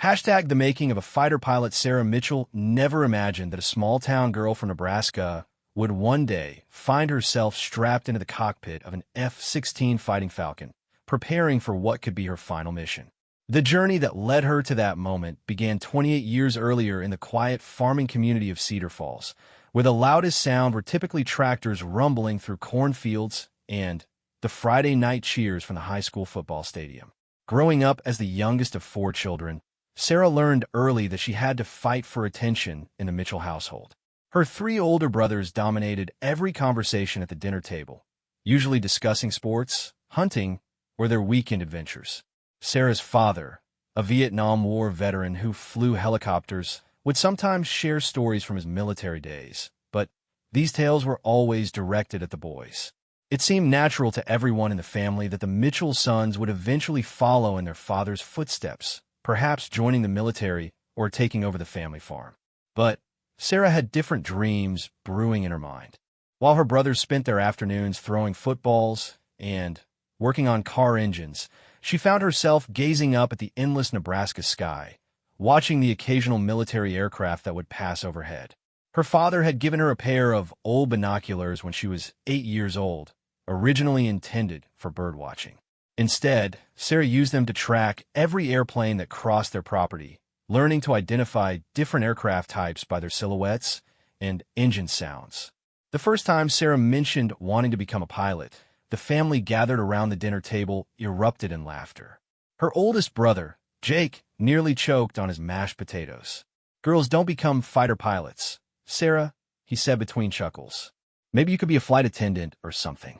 Hashtag the making of a fighter pilot. Sarah Mitchell never imagined that a small-town girl from Nebraska would one day find herself strapped into the cockpit of an F-16 Fighting Falcon, preparing for what could be her final mission. The journey that led her to that moment began 28 years earlier in the quiet farming community of Cedar Falls, where the loudest sound were typically tractors rumbling through cornfields and the Friday night cheers from the high school football stadium. Growing up as the youngest of 4 children, Sarah learned early that she had to fight for attention in the Mitchell household. Her 3 older brothers dominated every conversation at the dinner table, usually discussing sports, hunting, or their weekend adventures. Sarah's father, a Vietnam War veteran who flew helicopters, would sometimes share stories from his military days, but these tales were always directed at the boys. It seemed natural to everyone in the family that the Mitchell sons would eventually follow in their father's footsteps, perhaps joining the military or taking over the family farm. But Sarah had different dreams brewing in her mind. While her brothers spent their afternoons throwing footballs and working on car engines, she found herself gazing up at the endless Nebraska sky, watching the occasional military aircraft that would pass overhead. Her father had given her a pair of old binoculars when she was 8 years old, originally intended for birdwatching. Instead, Sarah used them to track every airplane that crossed their property, learning to identify different aircraft types by their silhouettes and engine sounds. The first time Sarah mentioned wanting to become a pilot, the family gathered around the dinner table erupted in laughter. Her oldest brother, Jake, nearly choked on his mashed potatoes. "Girls don't become fighter pilots, Sarah," he said between chuckles. "Maybe you could be a flight attendant or something."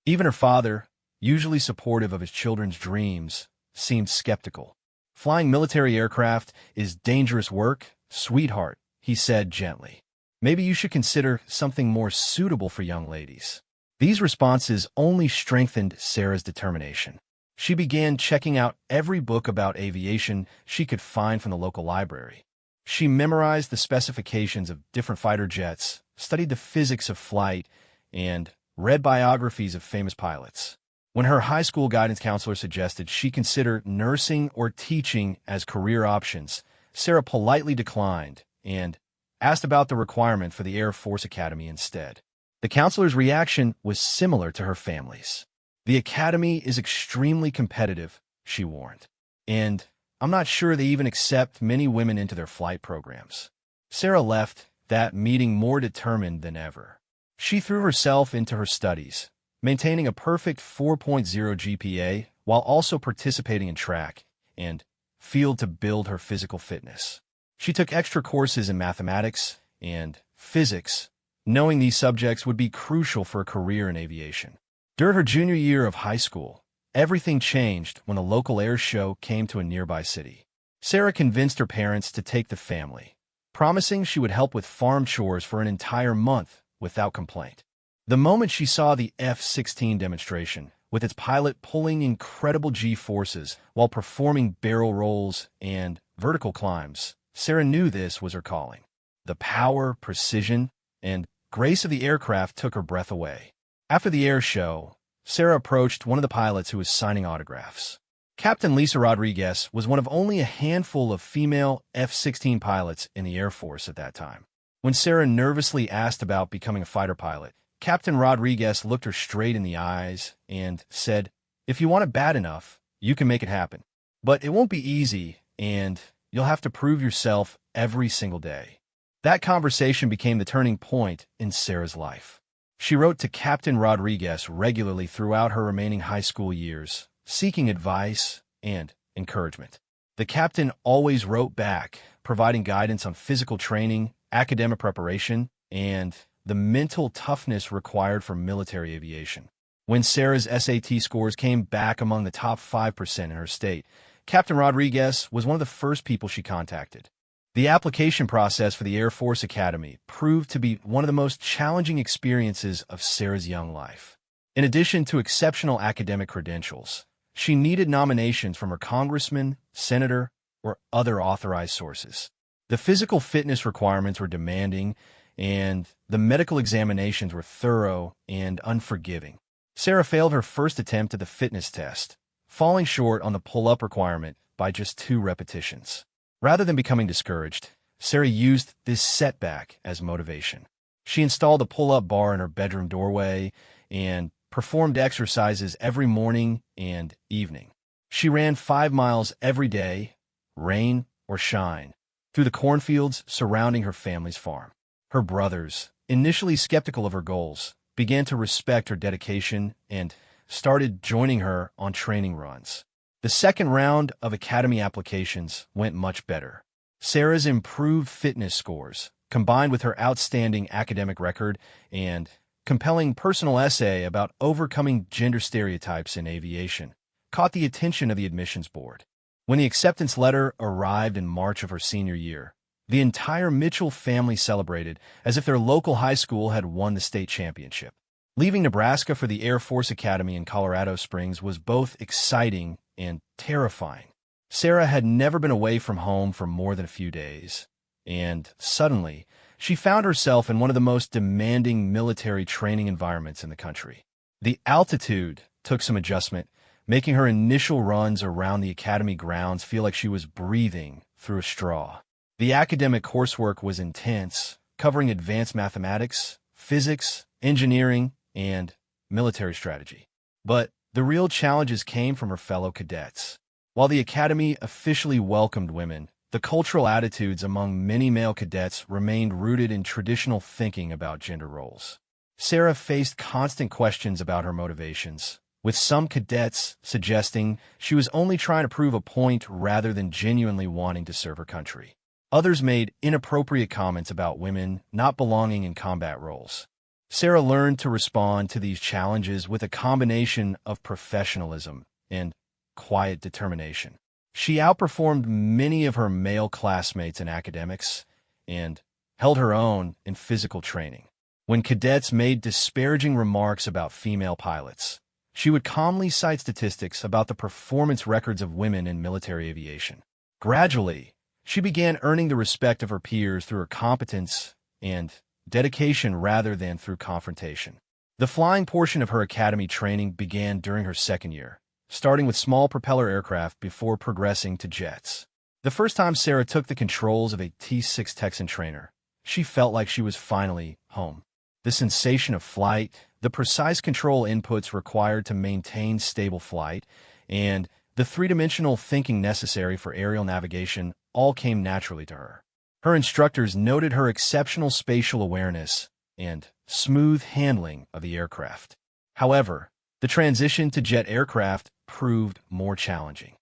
Even her father, usually supportive of his children's dreams, seemed skeptical. "Flying military aircraft is dangerous work, sweetheart," he said gently. "Maybe you should consider something more suitable for young ladies." These responses only strengthened Sarah's determination. She began checking out every book about aviation she could find from the local library. She memorized the specifications of different fighter jets, studied the physics of flight, and read biographies of famous pilots. When her high school guidance counselor suggested she consider nursing or teaching as career options, Sarah politely declined and asked about the requirement for the Air Force Academy instead. The counselor's reaction was similar to her family's. "The academy is extremely competitive," she warned, "and I'm not sure they even accept many women into their flight programs." Sarah left that meeting more determined than ever. She threw herself into her studies, maintaining a perfect 4.0 GPA while also participating in track and field to build her physical fitness. She took extra courses in mathematics and physics, knowing these subjects would be crucial for a career in aviation. During her junior year of high school, everything changed when a local air show came to a nearby city. Sarah convinced her parents to take the family, promising she would help with farm chores for an entire month without complaint. The moment she saw the F-16 demonstration, with its pilot pulling incredible G-forces while performing barrel rolls and vertical climbs, Sarah knew this was her calling. The power, precision, and grace of the aircraft took her breath away. After the air show, Sarah approached one of the pilots who was signing autographs. Captain Lisa Rodriguez was one of only a handful of female F-16 pilots in the Air Force at that time. When Sarah nervously asked about becoming a fighter pilot, Captain Rodriguez looked her straight in the eyes and said, "If you want it bad enough, you can make it happen. But it won't be easy, and you'll have to prove yourself every single day." That conversation became the turning point in Sarah's life. She wrote to Captain Rodriguez regularly throughout her remaining high school years, seeking advice and encouragement. The captain always wrote back, providing guidance on physical training, academic preparation, and the mental toughness required for military aviation. When Sarah's SAT scores came back among the top 5% in her state, Captain Rodriguez was one of the first people she contacted. The application process for the Air Force Academy proved to be one of the most challenging experiences of Sarah's young life. In addition to exceptional academic credentials, she needed nominations from her congressman, senator, or other authorized sources. The physical fitness requirements were demanding, and the medical examinations were thorough and unforgiving. Sarah failed her first attempt at the fitness test, falling short on the pull-up requirement by just 2 repetitions. Rather than becoming discouraged, Sarah used this setback as motivation. She installed a pull-up bar in her bedroom doorway and performed exercises every morning and evening. She ran 5 miles every day, rain or shine, through the cornfields surrounding her family's farm. Her brothers, initially skeptical of her goals, began to respect her dedication and started joining her on training runs. The second round of academy applications went much better. Sarah's improved fitness scores, combined with her outstanding academic record and compelling personal essay about overcoming gender stereotypes in aviation, caught the attention of the admissions board. When the acceptance letter arrived in March of her senior year, the entire Mitchell family celebrated as if their local high school had won the state championship. Leaving Nebraska for the Air Force Academy in Colorado Springs was both exciting and terrifying. Sarah had never been away from home for more than a few days, and suddenly, she found herself in one of the most demanding military training environments in the country. The altitude took some adjustment, making her initial runs around the academy grounds feel like she was breathing through a straw. The academic coursework was intense, covering advanced mathematics, physics, engineering, and military strategy. But the real challenges came from her fellow cadets. While the academy officially welcomed women, the cultural attitudes among many male cadets remained rooted in traditional thinking about gender roles. Sarah faced constant questions about her motivations, with some cadets suggesting she was only trying to prove a point rather than genuinely wanting to serve her country. Others made inappropriate comments about women not belonging in combat roles. Sarah learned to respond to these challenges with a combination of professionalism and quiet determination. She outperformed many of her male classmates in academics and held her own in physical training. When cadets made disparaging remarks about female pilots, she would calmly cite statistics about the performance records of women in military aviation. Gradually, she began earning the respect of her peers through her competence and dedication rather than through confrontation. The flying portion of her academy training began during her second year, starting with small propeller aircraft before progressing to jets. The first time Sarah took the controls of a T-6 Texan trainer, she felt like she was finally home. The sensation of flight, the precise control inputs required to maintain stable flight, and the three-dimensional thinking necessary for aerial navigation all came naturally to her. Her instructors noted her exceptional spatial awareness and smooth handling of the aircraft. However, the transition to jet aircraft proved more challenging.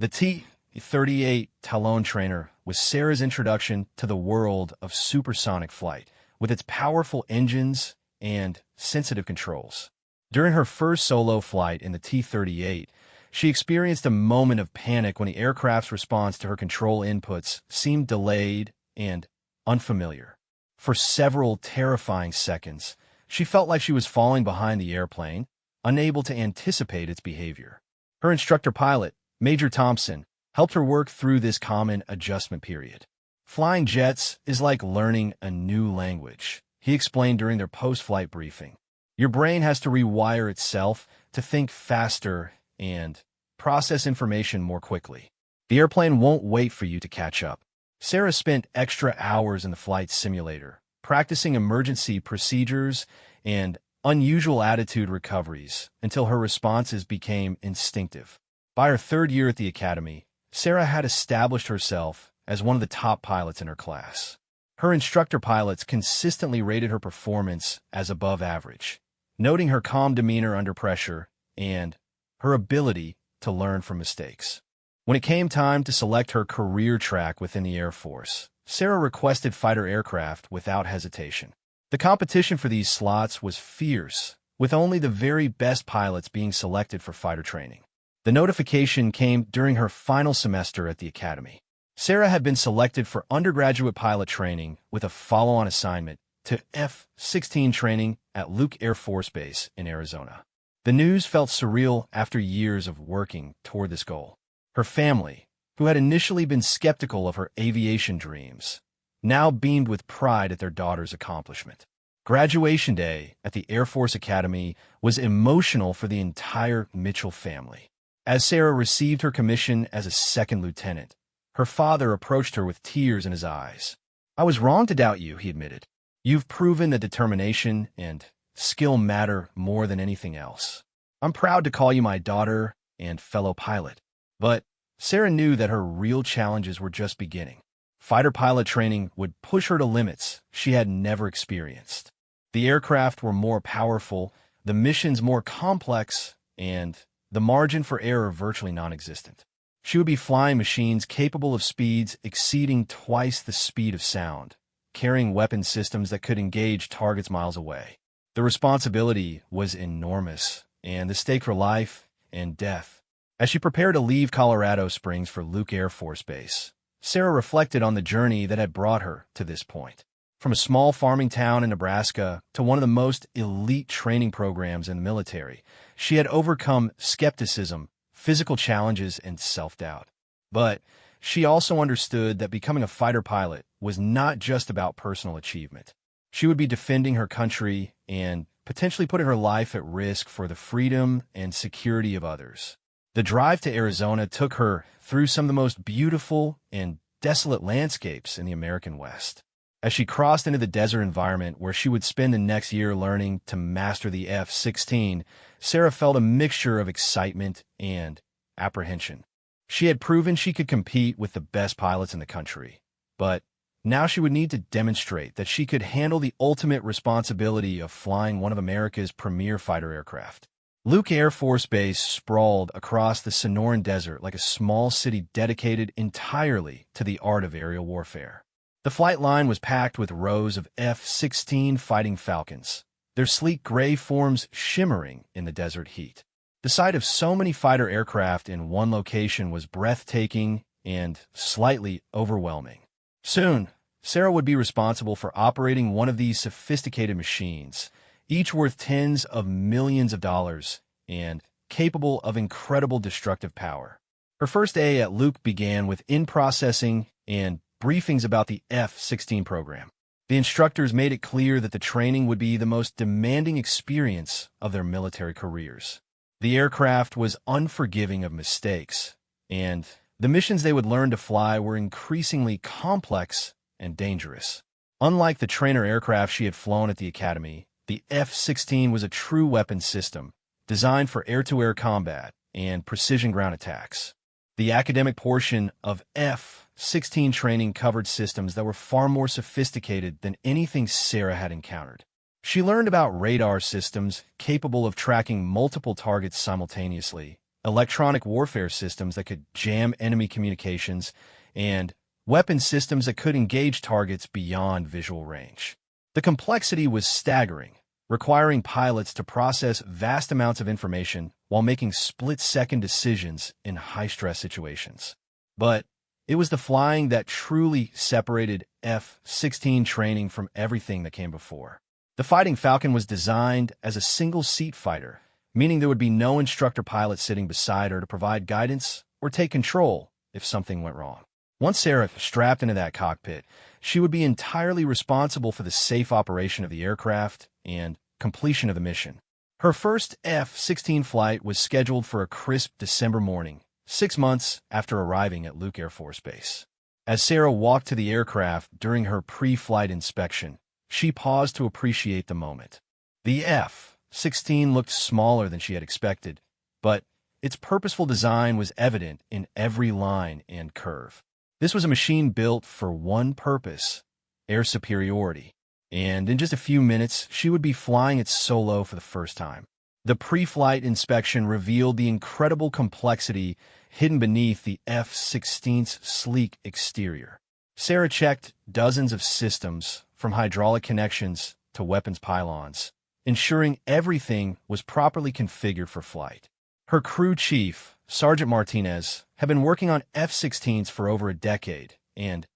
The T-38 Talon trainer was Sarah's introduction to the world of supersonic flight, with its powerful engines and sensitive controls. During her first solo flight in the T-38, she experienced a moment of panic when the aircraft's response to her control inputs seemed delayed and unfamiliar. For several terrifying seconds, she felt like she was falling behind the airplane, unable to anticipate its behavior. Her instructor pilot, Major Thompson, helped her work through this common adjustment period. Flying jets is like learning a new language, he explained during their post-flight briefing. Your brain has to rewire itself to think faster and process information more quickly. The airplane won't wait for you to catch up. Sarah spent extra hours in the flight simulator, practicing emergency procedures and unusual attitude recoveries until her responses became instinctive. By her third year at the academy, Sarah had established herself as one of the top pilots in her class. Her instructor pilots consistently rated her performance as above average, noting her calm demeanor under pressure and her ability to learn from mistakes. When it came time to select her career track within the Air Force, Sarah requested fighter aircraft without hesitation. The competition for these slots was fierce, with only the very best pilots being selected for fighter training. The notification came during her final semester at the academy. Sarah had been selected for undergraduate pilot training with a follow-on assignment to F-16 training at Luke Air Force Base in Arizona. The news felt surreal after years of working toward this goal. Her family, who had initially been skeptical of her aviation dreams, now beamed with pride at their daughter's accomplishment. Graduation day at the Air Force Academy was emotional for the entire Mitchell family. As Sarah received her commission as a second lieutenant, Her father approached her with tears in his eyes. "I was wrong to doubt you," he admitted. "You've proven that determination and skill matter more than anything else. I'm proud to call you my daughter and fellow pilot." But Sarah knew that her real challenges were just beginning. Fighter pilot training would push her to limits she had never experienced. The aircraft were more powerful, the missions more complex, and the margin for error virtually non-existent. She would be flying machines capable of speeds exceeding twice the speed of sound, carrying weapon systems that could engage targets miles away. The responsibility was enormous, and the stake for life and death. As she prepared to leave Colorado Springs for Luke Air Force Base, Sarah reflected on the journey that had brought her to this point. From a small farming town in Nebraska to one of the most elite training programs in the military, she had overcome skepticism, physical challenges, and self-doubt. But she also understood that becoming a fighter pilot was not just about personal achievement. She would be defending her country and potentially putting her life at risk for the freedom and security of others. The drive to Arizona took her through some of the most beautiful and desolate landscapes in the American West. As she crossed into the desert environment where she would spend the next year learning to master the F-16, Sarah felt a mixture of excitement and apprehension. She had proven she could compete with the best pilots in the country, but now she would need to demonstrate that she could handle the ultimate responsibility of flying one of America's premier fighter aircraft. Luke Air Force Base sprawled across the Sonoran Desert like a small city dedicated entirely to the art of aerial warfare. The flight line was packed with rows of F-16 Fighting Falcons, their sleek gray forms shimmering in the desert heat. The sight of so many fighter aircraft in one location was breathtaking and slightly overwhelming. Soon, Sarah would be responsible for operating one of these sophisticated machines, each worth tens of millions of dollars and capable of incredible destructive power. Her first day at Luke began with in-processing and briefings about the F-16 program. The instructors made it clear that the training would be the most demanding experience of their military careers. The aircraft was unforgiving of mistakes, and the missions they would learn to fly were increasingly complex and dangerous. Unlike the trainer aircraft she had flown at the academy, the F-16 was a true weapon system, designed for air-to-air combat and precision ground attacks. The academic portion of F-16 training covered systems that were far more sophisticated than anything Sarah had encountered. She learned about radar systems capable of tracking multiple targets simultaneously, electronic warfare systems that could jam enemy communications, and weapon systems that could engage targets beyond visual range. The complexity was staggering, requiring pilots to process vast amounts of information while making split-second decisions in high-stress situations. But it was the flying that truly separated F-16 training from everything that came before. The Fighting Falcon was designed as a single-seat fighter, meaning there would be no instructor pilot sitting beside her to provide guidance or take control if something went wrong. Once Sarah strapped into that cockpit, she would be entirely responsible for the safe operation of the aircraft and completion of the mission. Her first F-16 flight was scheduled for a crisp December morning, 6 months after arriving at Luke Air Force Base. As Sarah walked to the aircraft during her pre-flight inspection, she paused to appreciate the moment. The F-16 looked smaller than she had expected, but its purposeful design was evident in every line and curve. This was a machine built for one purpose: air superiority. And in just a few minutes, she would be flying it solo for the first time. The pre-flight inspection revealed the incredible complexity hidden beneath the F-16's sleek exterior. Sarah checked dozens of systems, from hydraulic connections to weapons pylons, ensuring everything was properly configured for flight. Her crew chief, Sergeant Martinez, had been working on F-16s for over a decade and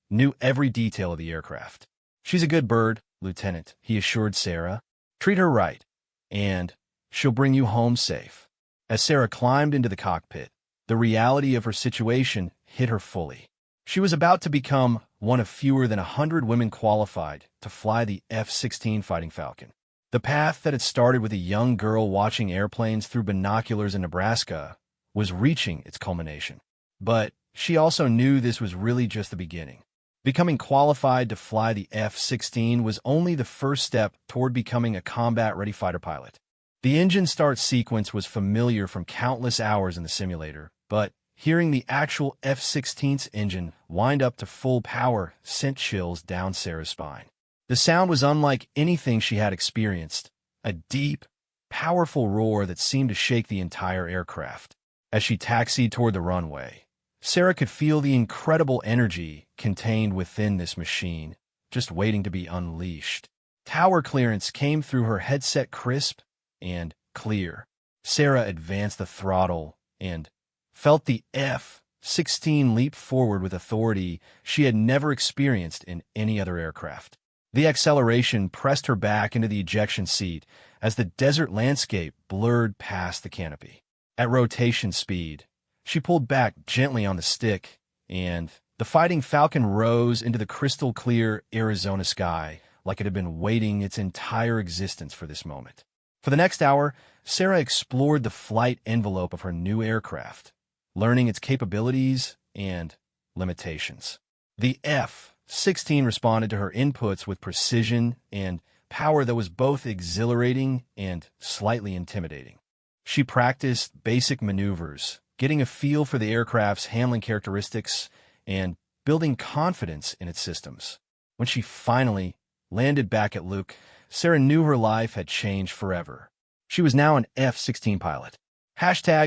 knew every detail of the aircraft. "She's a good bird, Lieutenant," he assured Sarah. "Treat her right, and she'll bring you home safe." As Sarah climbed into the cockpit, the reality of her situation hit her fully. She was about to become one of fewer than 100 women qualified to fly the F-16 Fighting Falcon. The path that had started with a young girl watching airplanes through binoculars in Nebraska was reaching its culmination. But she also knew this was really just the beginning. Becoming qualified to fly the F-16 was only the first step toward becoming a combat-ready fighter pilot. The engine start sequence was familiar from countless hours in the simulator, but hearing the actual F-16's engine wind up to full power sent chills down Sarah's spine. The sound was unlike anything she had experienced, a deep, powerful roar that seemed to shake the entire aircraft. As she taxied toward the runway, Sarah could feel the incredible energy contained within this machine, just waiting to be unleashed. Tower clearance came through her headset crisp and clear. Sarah advanced the throttle and felt the F-16 leap forward with authority she had never experienced in any other aircraft. The acceleration pressed her back into the ejection seat as the desert landscape blurred past the canopy. At rotation speed, she pulled back gently on the stick, and the Fighting Falcon rose into the crystal-clear Arizona sky like it had been waiting its entire existence for this moment. For the next hour, Sarah explored the flight envelope of her new aircraft, learning its capabilities and limitations. The F-16 responded to her inputs with precision and power that was both exhilarating and slightly intimidating. She practiced basic maneuvers, getting a feel for the aircraft's handling characteristics and building confidence in its systems. When she finally landed back at Luke, Sarah knew her life had changed forever. She was now an F-16 pilot.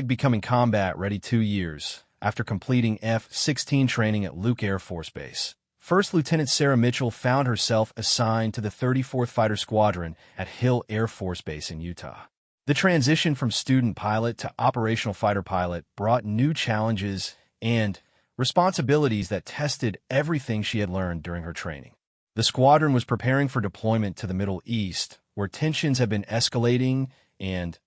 Becoming combat ready 2 years after completing F-16 training at Luke Air Force Base. First Lieutenant Sarah Mitchell found herself assigned to the 34th Fighter Squadron at Hill Air Force Base in Utah. The transition from student pilot to operational fighter pilot brought new challenges and responsibilities that tested everything she had learned during her training. The squadron was preparing for deployment to the Middle East, where tensions had been escalating and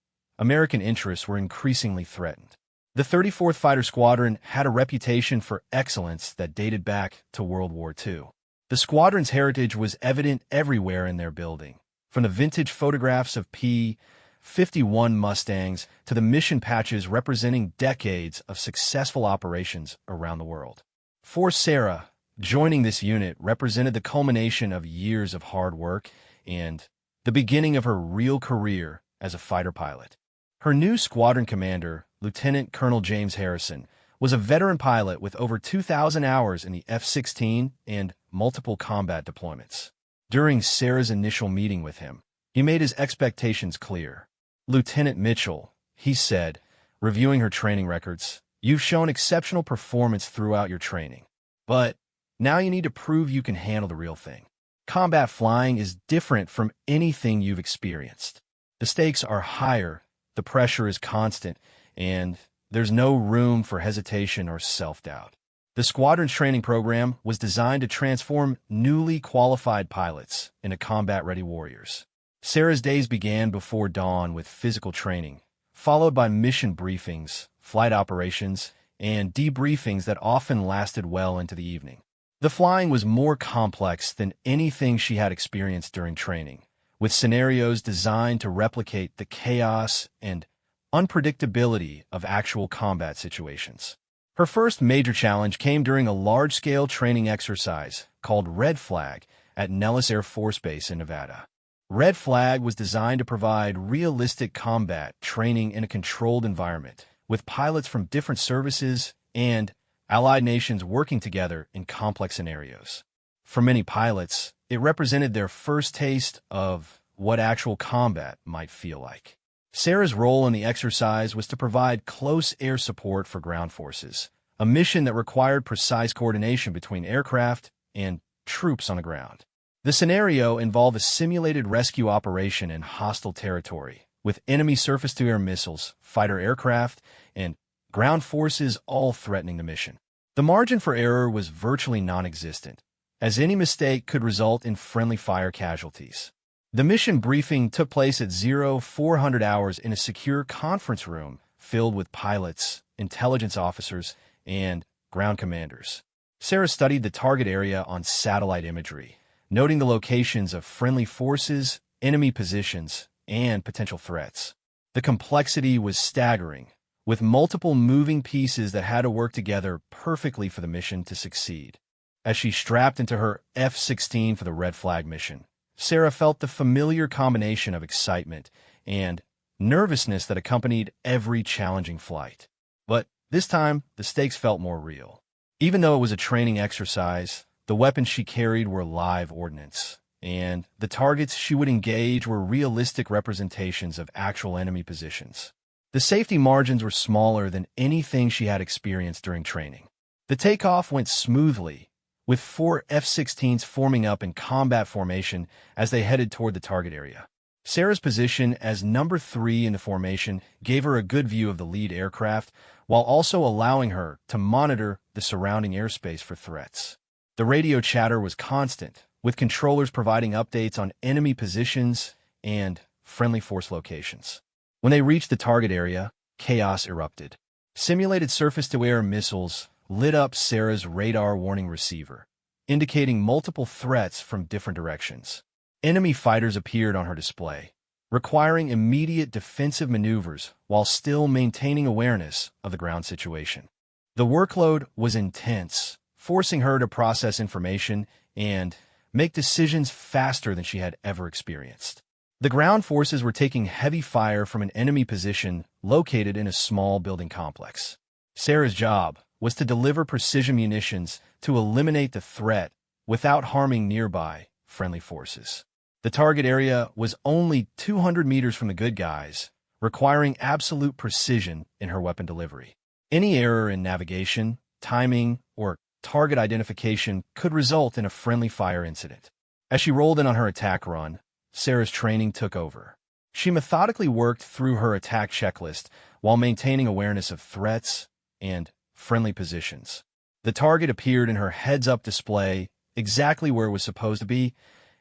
American interests were increasingly threatened. The 34th Fighter Squadron had a reputation for excellence that dated back to World War II. The squadron's heritage was evident everywhere in their building, from the vintage photographs of P-51 Mustangs to the mission patches representing decades of successful operations around the world. For Sarah, joining this unit represented the culmination of years of hard work and the beginning of her real career as a fighter pilot. Her new squadron commander, Lieutenant Colonel James Harrison, was a veteran pilot with over 2,000 hours in the F-16 and multiple combat deployments. During Sarah's initial meeting with him, he made his expectations clear. "Lieutenant Mitchell," he said, reviewing her training records, "you've shown exceptional performance throughout your training. But now you need to prove you can handle the real thing. Combat flying is different from anything you've experienced. The stakes are higher, the pressure is constant, and there's no room for hesitation or self-doubt." The squadron's training program was designed to transform newly qualified pilots into combat-ready warriors. Sarah's days began before dawn with physical training, followed by mission briefings, flight operations, and debriefings that often lasted well into the evening. The flying was more complex than anything she had experienced during training, with scenarios designed to replicate the chaos and unpredictability of actual combat situations. Her first major challenge came during a large-scale training exercise called Red Flag at Nellis Air Force Base in Nevada. Red Flag was designed to provide realistic combat training in a controlled environment, with pilots from different services and allied nations working together in complex scenarios. For many pilots, it represented their first taste of what actual combat might feel like. Sarah's role in the exercise was to provide close air support for ground forces, a mission that required precise coordination between aircraft and troops on the ground. The scenario involved a simulated rescue operation in hostile territory, with enemy surface-to-air missiles, fighter aircraft, and ground forces all threatening the mission. The margin for error was virtually non-existent, as any mistake could result in friendly fire casualties. The mission briefing took place at 0400 hours in a secure conference room filled with pilots, intelligence officers, and ground commanders. Sarah studied the target area on satellite imagery, noting the locations of friendly forces, enemy positions, and potential threats. The complexity was staggering, with multiple moving pieces that had to work together perfectly for the mission to succeed. As she strapped into her F-16 for the red flag mission, Sarah felt the familiar combination of excitement and nervousness that accompanied every challenging flight. But this time, the stakes felt more real. Even though it was a training exercise, the weapons she carried were live ordnance, and the targets she would engage were realistic representations of actual enemy positions. The safety margins were smaller than anything she had experienced during training. The takeoff went smoothly, with 4 F-16s forming up in combat formation as they headed toward the target area. Sarah's position as number 3 in the formation gave her a good view of the lead aircraft, while also allowing her to monitor the surrounding airspace for threats. The radio chatter was constant, with controllers providing updates on enemy positions and friendly force locations. When they reached the target area, chaos erupted. Simulated surface-to-air missiles lit up Sarah's radar warning receiver, indicating multiple threats from different directions. Enemy fighters appeared on her display, requiring immediate defensive maneuvers while still maintaining awareness of the ground situation. The workload was intense, forcing her to process information and make decisions faster than she had ever experienced. The ground forces were taking heavy fire from an enemy position located in a small building complex. Sarah's job was to deliver precision munitions to eliminate the threat without harming nearby friendly forces. The target area was only 200 meters from the good guys, requiring absolute precision in her weapon delivery. Any error in navigation, timing, or target identification could result in a friendly fire incident. As she rolled in on her attack run, Sarah's training took over. She methodically worked through her attack checklist while maintaining awareness of threats and friendly positions. The target appeared in her heads-up display exactly where it was supposed to be,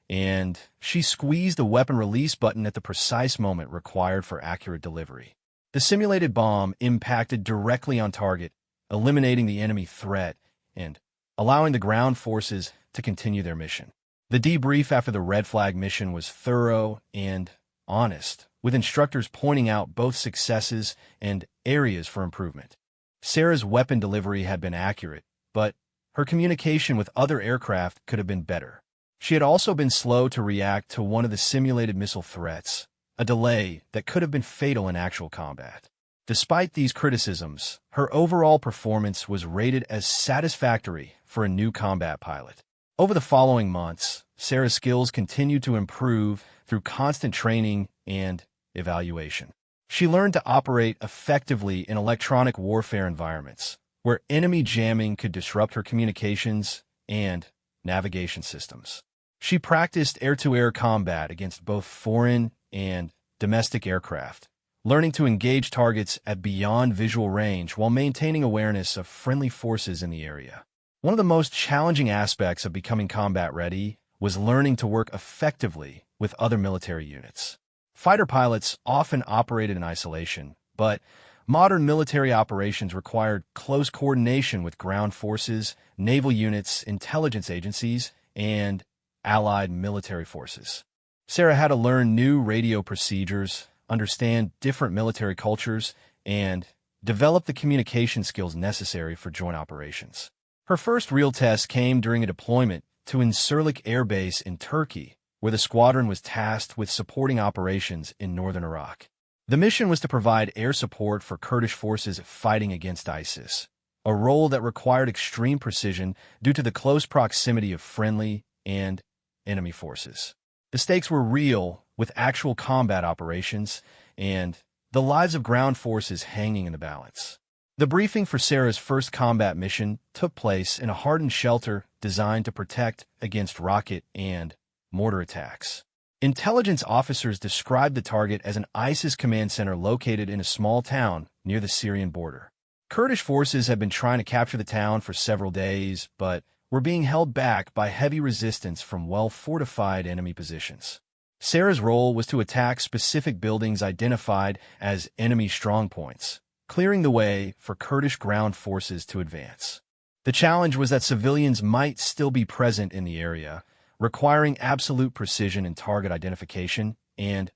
and she squeezed the weapon release button at the precise moment required for accurate delivery. The simulated bomb impacted directly on target, eliminating the enemy threat and allowing the ground forces to continue their mission. The debrief after the red flag mission was thorough and honest, with instructors pointing out both successes and areas for improvement. Sarah's weapon delivery had been accurate, but her communication with other aircraft could have been better. She had also been slow to react to one of the simulated missile threats, a delay that could have been fatal in actual combat. Despite these criticisms, her overall performance was rated as satisfactory for a new combat pilot. Over the following months, Sarah's skills continued to improve through constant training and evaluation. She learned to operate effectively in electronic warfare environments, where enemy jamming could disrupt her communications and navigation systems. She practiced air-to-air combat against both foreign and domestic aircraft, learning to engage targets at beyond visual range while maintaining awareness of friendly forces in the area. One of the most challenging aspects of becoming combat-ready was learning to work effectively with other military units. Fighter pilots often operated in isolation, but modern military operations required close coordination with ground forces, naval units, intelligence agencies, and allied military forces. Sarah had to learn new radio procedures, understand different military cultures, and develop the communication skills necessary for joint operations. Her first real test came during a deployment to Incirlik Air Base in Turkey, where the squadron was tasked with supporting operations in northern Iraq. The mission was to provide air support for Kurdish forces fighting against ISIS, a role that required extreme precision due to the close proximity of friendly and enemy forces. The stakes were real, with actual combat operations and the lives of ground forces hanging in the balance. The briefing for Sarah's first combat mission took place in a hardened shelter designed to protect against rocket and mortar attacks. Intelligence officers described the target as an ISIS command center located in a small town near the Syrian border. Kurdish forces had been trying to capture the town for several days, but were being held back by heavy resistance from well-fortified enemy positions. Sarah's role was to attack specific buildings identified as enemy strongpoints, clearing the way for Kurdish ground forces to advance. The challenge was that civilians might still be present in the area, requiring absolute precision in target identification and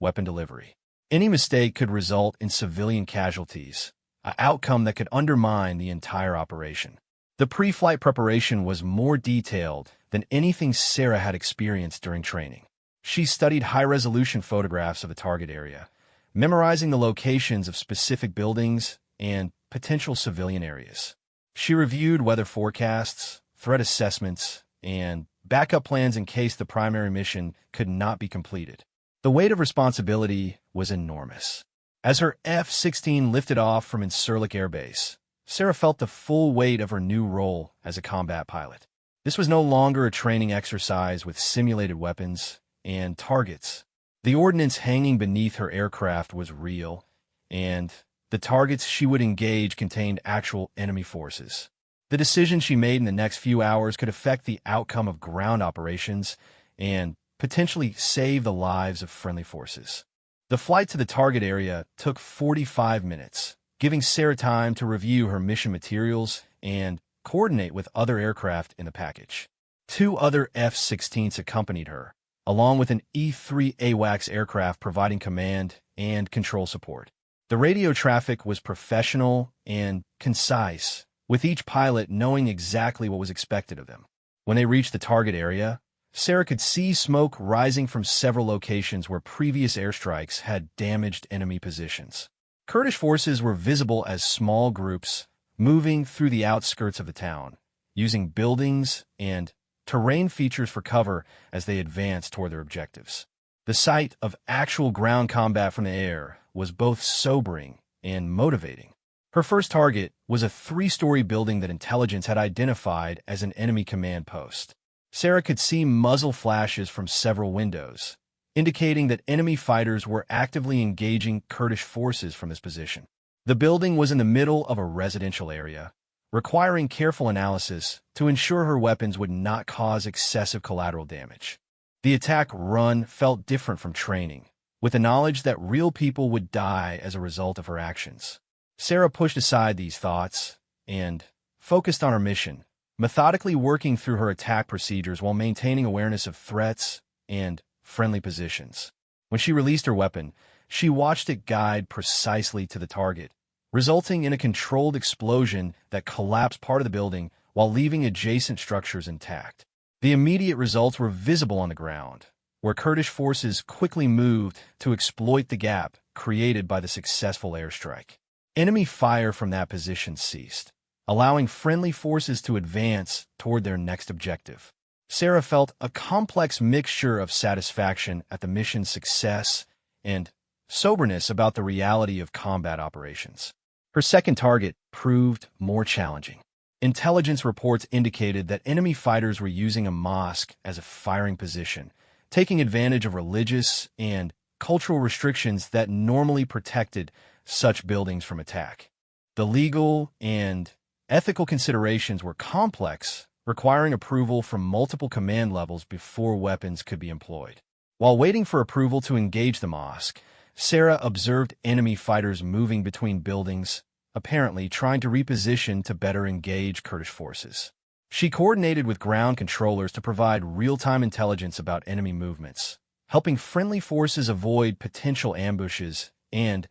weapon delivery. Any mistake could result in civilian casualties, an outcome that could undermine the entire operation. The pre-flight preparation was more detailed than anything Sarah had experienced during training. She studied high-resolution photographs of the target area, memorizing the locations of specific buildings and potential civilian areas. She reviewed weather forecasts, threat assessments, and backup plans in case the primary mission could not be completed. The weight of responsibility was enormous. As her F-16 lifted off from Incirlik Air Base, Sarah felt the full weight of her new role as a combat pilot. This was no longer a training exercise with simulated weapons and targets. The ordnance hanging beneath her aircraft was real, and the targets she would engage contained actual enemy forces. The decisions she made in the next few hours could affect the outcome of ground operations and potentially save the lives of friendly forces. The flight to the target area took 45 minutes, giving Sarah time to review her mission materials and coordinate with other aircraft in the package. 2 other F-16s accompanied her, along with an E-3 AWACS aircraft providing command and control support. The radio traffic was professional and concise, with each pilot knowing exactly what was expected of them. When they reached the target area, Sarah could see smoke rising from several locations where previous airstrikes had damaged enemy positions. Kurdish forces were visible as small groups moving through the outskirts of the town, using buildings and terrain features for cover as they advanced toward their objectives. The sight of actual ground combat from the air was both sobering and motivating. Her first target was a 3-story building that intelligence had identified as an enemy command post. Sarah could see muzzle flashes from several windows, indicating that enemy fighters were actively engaging Kurdish forces from this position. The building was in the middle of a residential area, requiring careful analysis to ensure her weapons would not cause excessive collateral damage. The attack run felt different from training, with the knowledge that real people would die as a result of her actions. Sarah pushed aside these thoughts and focused on her mission, methodically working through her attack procedures while maintaining awareness of threats and friendly positions. When she released her weapon, she watched it guide precisely to the target, resulting in a controlled explosion that collapsed part of the building while leaving adjacent structures intact. The immediate results were visible on the ground, where Kurdish forces quickly moved to exploit the gap created by the successful airstrike. Enemy fire from that position ceased, allowing friendly forces to advance toward their next objective. Sarah felt a complex mixture of satisfaction at the mission's success and soberness about the reality of combat operations. Her second target proved more challenging. Intelligence reports indicated that enemy fighters were using a mosque as a firing position, taking advantage of religious and cultural restrictions that normally protected such buildings from attack. The legal and ethical considerations were complex, requiring approval from multiple command levels before weapons could be employed. While waiting for approval to engage the mosque, Sarah observed enemy fighters moving between buildings, apparently trying to reposition to better engage Kurdish forces. She coordinated with ground controllers to provide real-time intelligence about enemy movements, helping friendly forces avoid potential ambushes and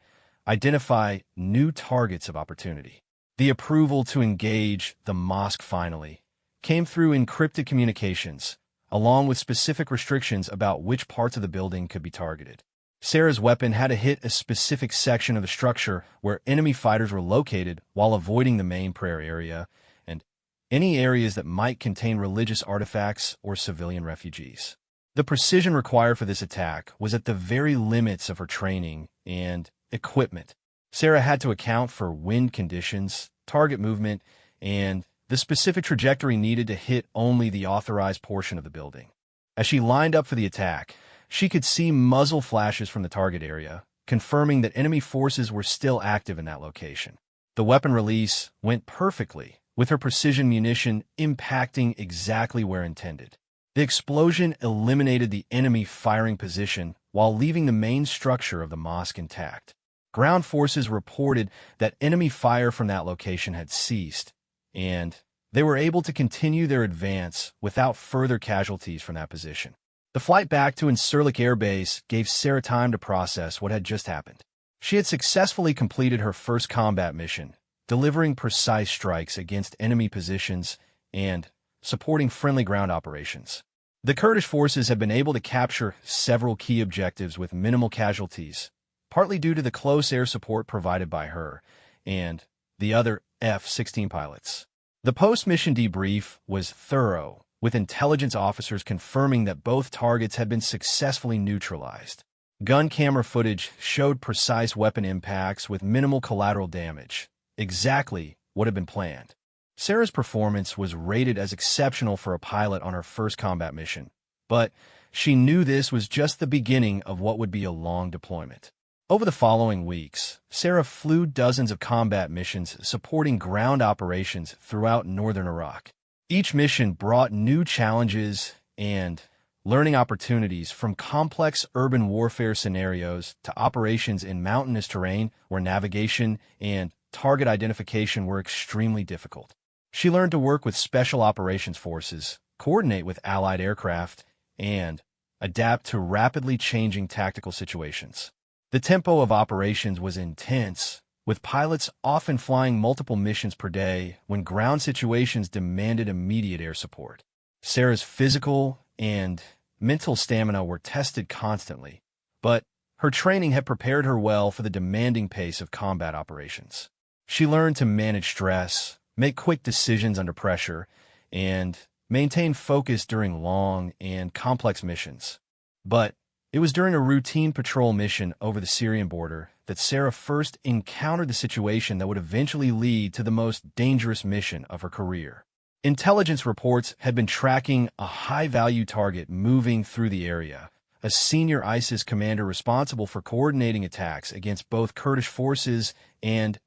identify new targets of opportunity. The approval to engage the mosque finally came through encrypted communications, along with specific restrictions about which parts of the building could be targeted. Sarah's weapon had to hit a specific section of the structure where enemy fighters were located while avoiding the main prayer area and any areas that might contain religious artifacts or civilian refugees. The precision required for this attack was at the very limits of her training and equipment. Sarah had to account for wind conditions, target movement, and the specific trajectory needed to hit only the authorized portion of the building. As she lined up for the attack, she could see muzzle flashes from the target area, confirming that enemy forces were still active in that location. The weapon release went perfectly, with her precision munition impacting exactly where intended. The explosion eliminated the enemy firing position while leaving the main structure of the mosque intact. Ground forces reported that enemy fire from that location had ceased, and they were able to continue their advance without further casualties from that position. The flight back to Incirlik Air Base gave Sarah time to process what had just happened. She had successfully completed her first combat mission, delivering precise strikes against enemy positions and supporting friendly ground operations. The Kurdish forces had been able to capture several key objectives with minimal casualties, partly due to the close air support provided by her and the other F-16 pilots. The post-mission debrief was thorough, with intelligence officers confirming that both targets had been successfully neutralized. Gun camera footage showed precise weapon impacts with minimal collateral damage, exactly what had been planned. Sarah's performance was rated as exceptional for a pilot on her first combat mission, but she knew this was just the beginning of what would be a long deployment. Over the following weeks, Sarah flew dozens of combat missions supporting ground operations throughout northern Iraq. Each mission brought new challenges and learning opportunities, from complex urban warfare scenarios to operations in mountainous terrain where navigation and target identification were extremely difficult. She learned to work with special operations forces, coordinate with allied aircraft, and adapt to rapidly changing tactical situations. The tempo of operations was intense, with pilots often flying multiple missions per day when ground situations demanded immediate air support. Sarah's physical and mental stamina were tested constantly, but her training had prepared her well for the demanding pace of combat operations. She learned to manage stress, make quick decisions under pressure, and maintain focus during long and complex missions. But it was during a routine patrol mission over the Syrian border that Sarah first encountered the situation that would eventually lead to the most dangerous mission of her career. Intelligence reports had been tracking a high-value target moving through the area, a senior ISIS commander responsible for coordinating attacks against both Kurdish forces and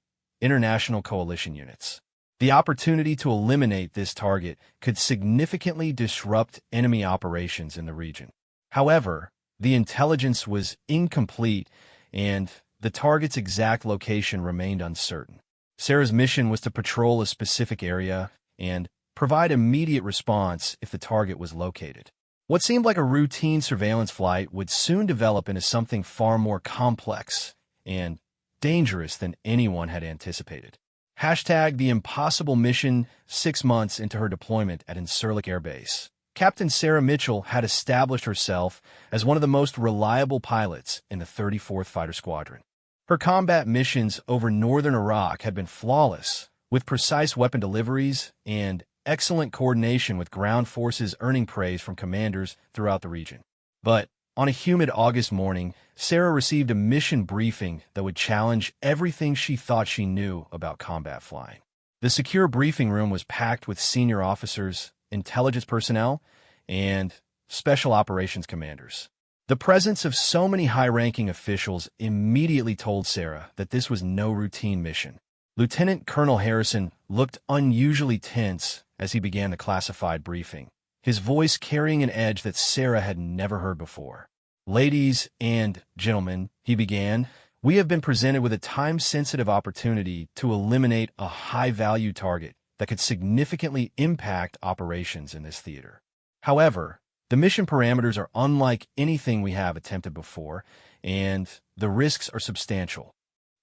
international coalition units. The opportunity to eliminate this target could significantly disrupt enemy operations in the region. However, the intelligence was incomplete, and the target's exact location remained uncertain. Sarah's mission was to patrol a specific area and provide immediate response if the target was located. What seemed like a routine surveillance flight would soon develop into something far more complex and dangerous than anyone had anticipated. Hashtag the impossible mission. 6 months into her deployment at Incirlik Air Base, Captain Sarah Mitchell had established herself as one of the most reliable pilots in the 34th Fighter Squadron. Her combat missions over northern Iraq had been flawless, with precise weapon deliveries and excellent coordination with ground forces earning praise from commanders throughout the region. But on a humid August morning, Sarah received a mission briefing that would challenge everything she thought she knew about combat flying. The secure briefing room was packed with senior officers, intelligence personnel, and special operations commanders. The presence of so many high-ranking officials immediately told Sarah that this was no routine mission. Lieutenant Colonel Harrison looked unusually tense as he began the classified briefing, his voice carrying an edge that Sarah had never heard before. "Ladies and gentlemen," he began, "we have been presented with a time-sensitive opportunity to eliminate a high-value target that could significantly impact operations in this theater. However, the mission parameters are unlike anything we have attempted before, and the risks are substantial."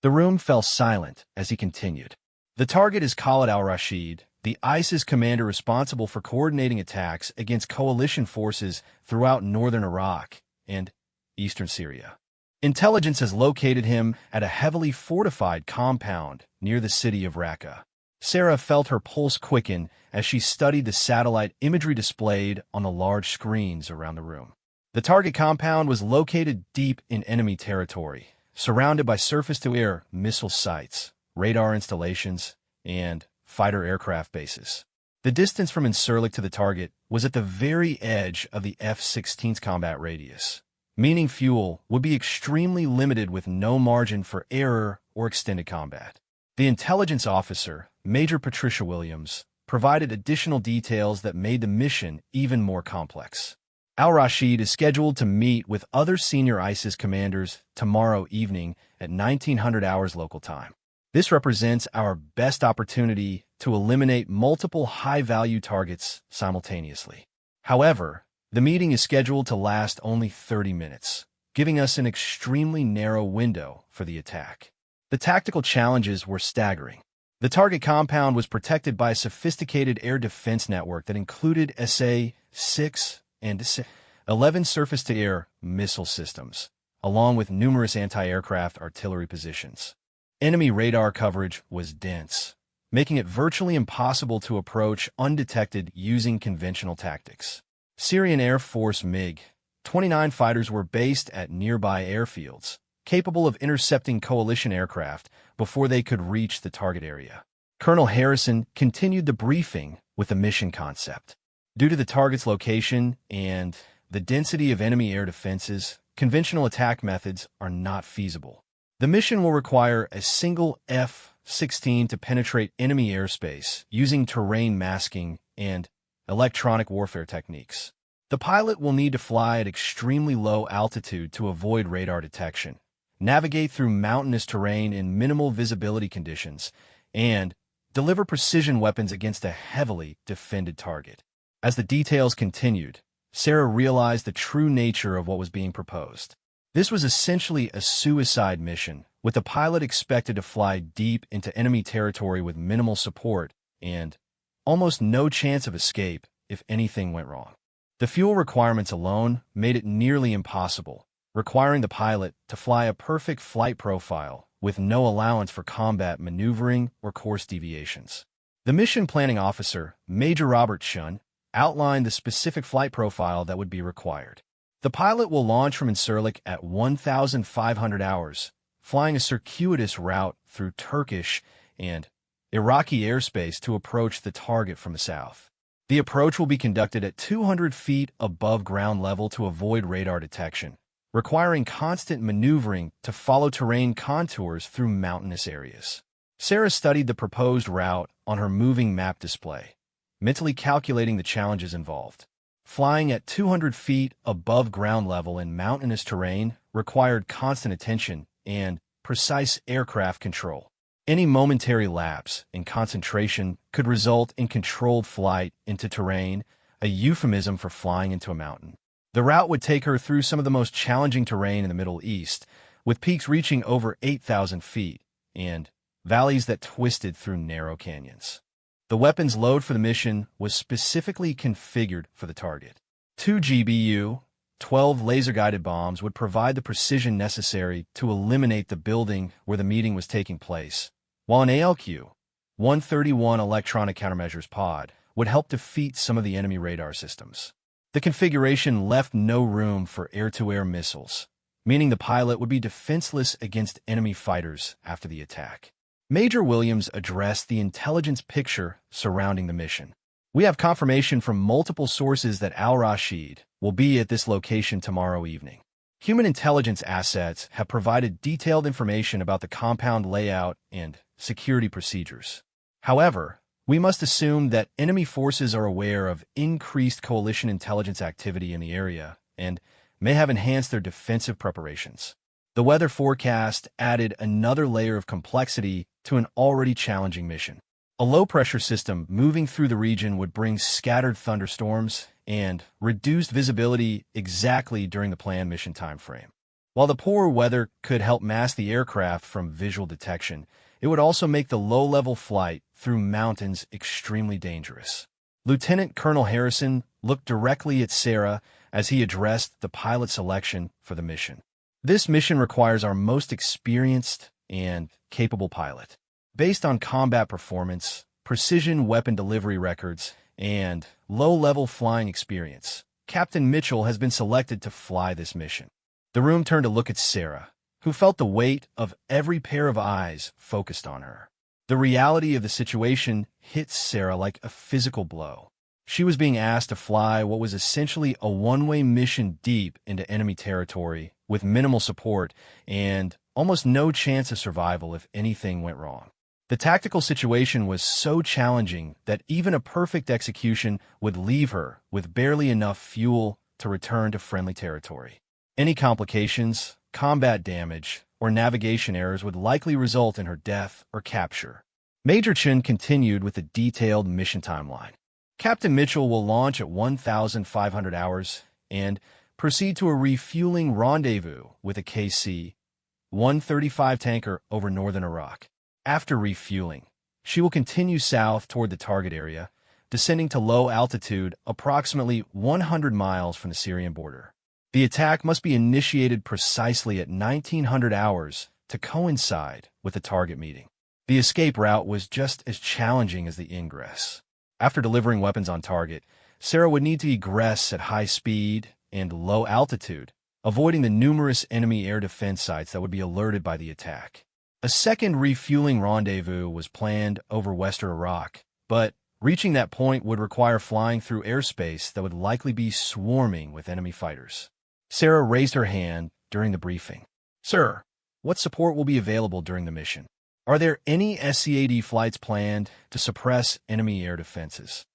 The room fell silent as he continued. "The target is Khalid al-Rashid, the ISIS commander responsible for coordinating attacks against coalition forces throughout northern Iraq and eastern Syria. Intelligence has located him at a heavily fortified compound near the city of Raqqa." Sarah felt her pulse quicken as she studied the satellite imagery displayed on the large screens around the room. The target compound was located deep in enemy territory, surrounded by surface-to-air missile sites, radar installations, and fighter aircraft bases. The distance from Incirlik to the target was at the very edge of the F-16's combat radius, meaning fuel would be extremely limited with no margin for error or extended combat. The intelligence officer, Major Patricia Williams, provided additional details that made the mission even more complex. Al-Rashid is scheduled to meet with other senior ISIS commanders tomorrow evening at 1900 hours local time. This represents our best opportunity to eliminate multiple high-value targets simultaneously. However, The meeting is scheduled to last only 30 minutes, giving us an extremely narrow window for the attack. The tactical challenges were staggering. The target compound was protected by a sophisticated air defense network that included SA-6 and SA-11 surface-to-air missile systems, along with numerous anti-aircraft artillery positions. Enemy radar coverage was dense, making it virtually impossible to approach undetected using conventional tactics. Syrian Air Force MiG-29 fighters were based at nearby airfields, capable of intercepting coalition aircraft before they could reach the target area. Colonel Harrison continued the briefing with the mission concept. Due to the target's location and the density of enemy air defenses, conventional attack methods are not feasible. The mission will require a single F-16 to penetrate enemy airspace using terrain masking and electronic warfare techniques. The pilot will need to fly at extremely low altitude to avoid radar detection, navigate through mountainous terrain in minimal visibility conditions, and deliver precision weapons against a heavily defended target. As the details continued, Sarah realized the true nature of what was being proposed. This was essentially a suicide mission, with the pilot expected to fly deep into enemy territory with minimal support and almost no chance of escape if anything went wrong. The fuel requirements alone made it nearly impossible, requiring the pilot to fly a perfect flight profile with no allowance for combat maneuvering or course deviations. The mission planning officer, Major Robert Chun, outlined the specific flight profile that would be required. The pilot will launch from Incirlik at 1,500 hours, flying a circuitous route through Turkish and Iraqi airspace to approach the target from the south. The approach will be conducted at 200 feet above ground level to avoid radar detection, requiring constant maneuvering to follow terrain contours through mountainous areas. Sarah studied the proposed route on her moving map display, mentally calculating the challenges involved. Flying at 200 feet above ground level in mountainous terrain required constant attention and precise aircraft control. Any momentary lapse in concentration could result in controlled flight into terrain, a euphemism for flying into a mountain. The route would take her through some of the most challenging terrain in the Middle East, with peaks reaching over 8,000 feet and valleys that twisted through narrow canyons. The weapons load for the mission was specifically configured for the target. 2 GBU, 12 laser-guided bombs would provide the precision necessary to eliminate the building where the meeting was taking place, while an ALQ-131 electronic countermeasures pod would help defeat some of the enemy radar systems. The configuration left no room for air-to-air missiles, meaning the pilot would be defenseless against enemy fighters after the attack. Major Williams addressed the intelligence picture surrounding the mission. We have confirmation from multiple sources that Al-Rashid will be at this location tomorrow evening. Human intelligence assets have provided detailed information about the compound layout and security procedures. However, we must assume that enemy forces are aware of increased coalition intelligence activity in the area and may have enhanced their defensive preparations. The weather forecast added another layer of complexity to an already challenging mission. A low-pressure system moving through the region would bring scattered thunderstorms and reduced visibility exactly during the planned mission timeframe. While the poor weather could help mask the aircraft from visual detection, it would also make the low-level flight through mountains extremely dangerous. Lieutenant Colonel Harrison looked directly at Sarah as he addressed the pilot selection for the mission. This mission requires our most experienced and capable pilot. Based on combat performance, precision weapon delivery records, and low-level flying experience, Captain Mitchell has been selected to fly this mission. The room turned to look at Sarah, who felt the weight of every pair of eyes focused on her. The reality of the situation hit Sarah like a physical blow. She was being asked to fly what was essentially a one-way mission deep into enemy territory with minimal support and almost no chance of survival if anything went wrong. The tactical situation was so challenging that even a perfect execution would leave her with barely enough fuel to return to friendly territory. Any complications, combat damage, or navigation errors would likely result in her death or capture. Major Chun continued with the detailed mission timeline. Captain Mitchell will launch at 1,500 hours and proceed to a refueling rendezvous with a KC-135 tanker over northern Iraq. After refueling, she will continue south toward the target area, descending to low altitude approximately 100 miles from the Syrian border. The attack must be initiated precisely at 1900 hours to coincide with the target meeting. The escape route was just as challenging as the ingress. After delivering weapons on target, Sarah would need to egress at high speed and low altitude, avoiding the numerous enemy air defense sites that would be alerted by the attack. A second refueling rendezvous was planned over western Iraq, but reaching that point would require flying through airspace that would likely be swarming with enemy fighters. Sarah raised her hand during the briefing. "Sir, what support will be available during the mission? Are there any SCAD flights planned to suppress enemy air defenses?"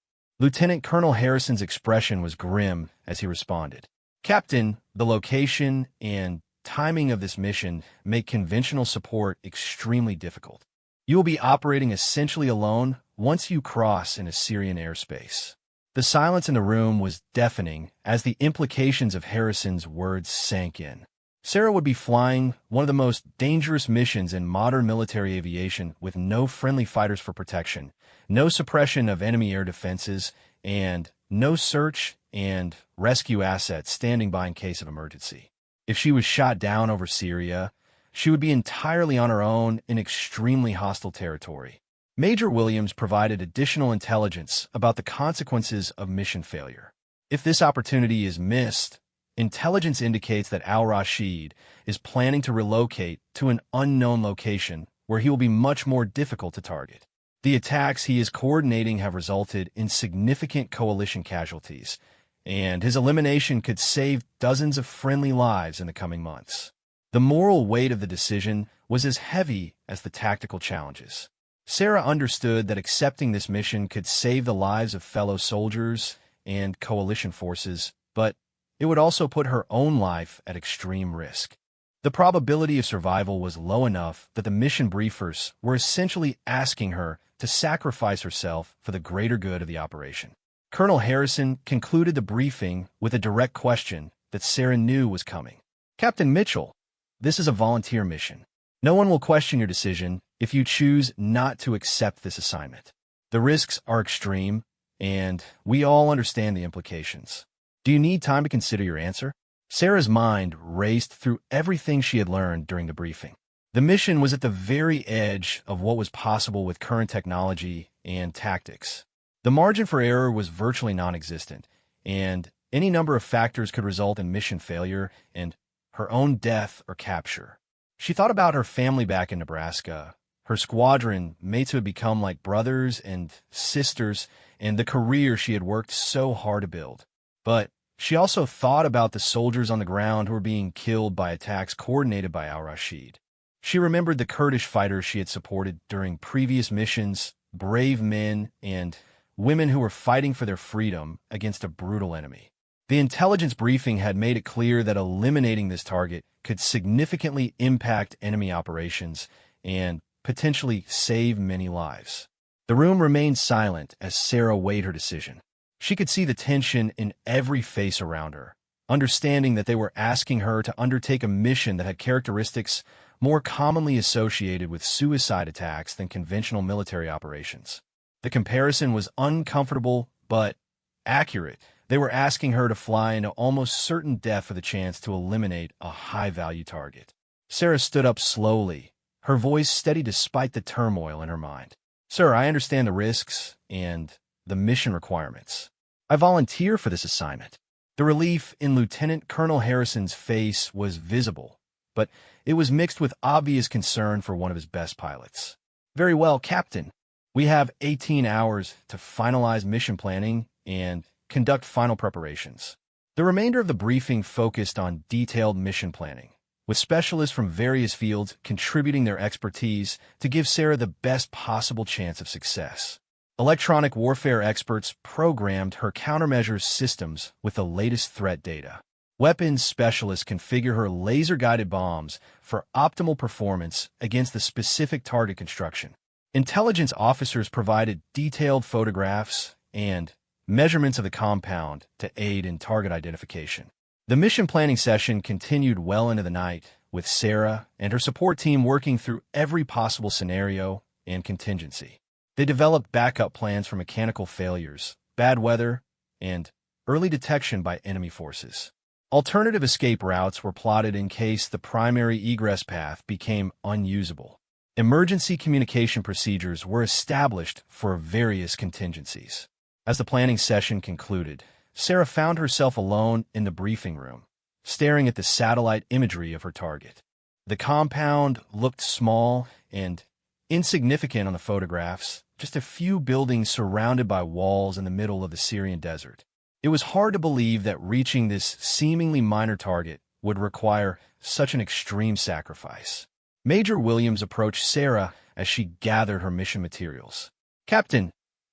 Lieutenant Colonel Harrison's expression was grim as he responded. "Captain, the location and timing of this mission make conventional support extremely difficult. You will be operating essentially alone once you cross into Syrian airspace." The silence in the room was deafening as the implications of Harrison's words sank in. Sarah would be flying one of the most dangerous missions in modern military aviation with no friendly fighters for protection, no suppression of enemy air defenses, and no search and rescue assets standing by in case of emergency. If she was shot down over Syria, she would be entirely on her own in extremely hostile territory. Major Williams provided additional intelligence about the consequences of mission failure. If this opportunity is missed, intelligence indicates that al-Rashid is planning to relocate to an unknown location where he will be much more difficult to target. The attacks he is coordinating have resulted in significant coalition casualties, and his elimination could save dozens of friendly lives in the coming months. The moral weight of the decision was as heavy as the tactical challenges. Sarah understood that accepting this mission could save the lives of fellow soldiers and coalition forces, but it would also put her own life at extreme risk. The probability of survival was low enough that the mission briefers were essentially asking her to sacrifice herself for the greater good of the operation. Colonel Harrison concluded the briefing with a direct question that Sarah knew was coming. "Captain Mitchell, this is a volunteer mission. No one will question your decision if you choose not to accept this assignment. The risks are extreme, and we all understand the implications. Do you need time to consider your answer?" Sarah's mind raced through everything she had learned during the briefing. The mission was at the very edge of what was possible with current technology and tactics. The margin for error was virtually non-existent, and any number of factors could result in mission failure and her own death or capture. She thought about her family back in Nebraska, her squadron mates who had become like brothers and sisters, and the career she had worked so hard to build. But she also thought about the soldiers on the ground who were being killed by attacks coordinated by al-Rashid. She remembered the Kurdish fighters she had supported during previous missions, brave men and women who were fighting for their freedom against a brutal enemy. The intelligence briefing had made it clear that eliminating this target could significantly impact enemy operations and potentially save many lives. The room remained silent as Sarah weighed her decision. She could see the tension in every face around her, understanding that they were asking her to undertake a mission that had characteristics more commonly associated with suicide attacks than conventional military operations. The comparison was uncomfortable but accurate. They were asking her to fly into almost certain death for the chance to eliminate a high-value target. Sarah stood up slowly, her voice steady despite the turmoil in her mind. "Sir, I understand the risks and the mission requirements. I volunteer for this assignment." The relief in Lieutenant Colonel Harrison's face was visible, but it was mixed with obvious concern for one of his best pilots. "Very well, Captain. We have 18 hours to finalize mission planning and conduct final preparations." The remainder of the briefing focused on detailed mission planning, with specialists from various fields contributing their expertise to give Sarah the best possible chance of success. Electronic warfare experts programmed her countermeasures systems with the latest threat data. Weapons specialists configure her laser-guided bombs for optimal performance against the specific target construction. Intelligence officers provided detailed photographs and measurements of the compound to aid in target identification. The mission planning session continued well into the night, with Sarah and her support team working through every possible scenario and contingency. They developed backup plans for mechanical failures, bad weather, and early detection by enemy forces. Alternative escape routes were plotted in case the primary egress path became unusable. Emergency communication procedures were established for various contingencies. As the planning session concluded, Sarah found herself alone in the briefing room, staring at the satellite imagery of her target. The compound looked small and insignificant on the photographs, just a few buildings surrounded by walls in the middle of the Syrian desert. It was hard to believe that reaching this seemingly minor target would require such an extreme sacrifice. Major Williams approached Sarah as she gathered her mission materials. "Captain,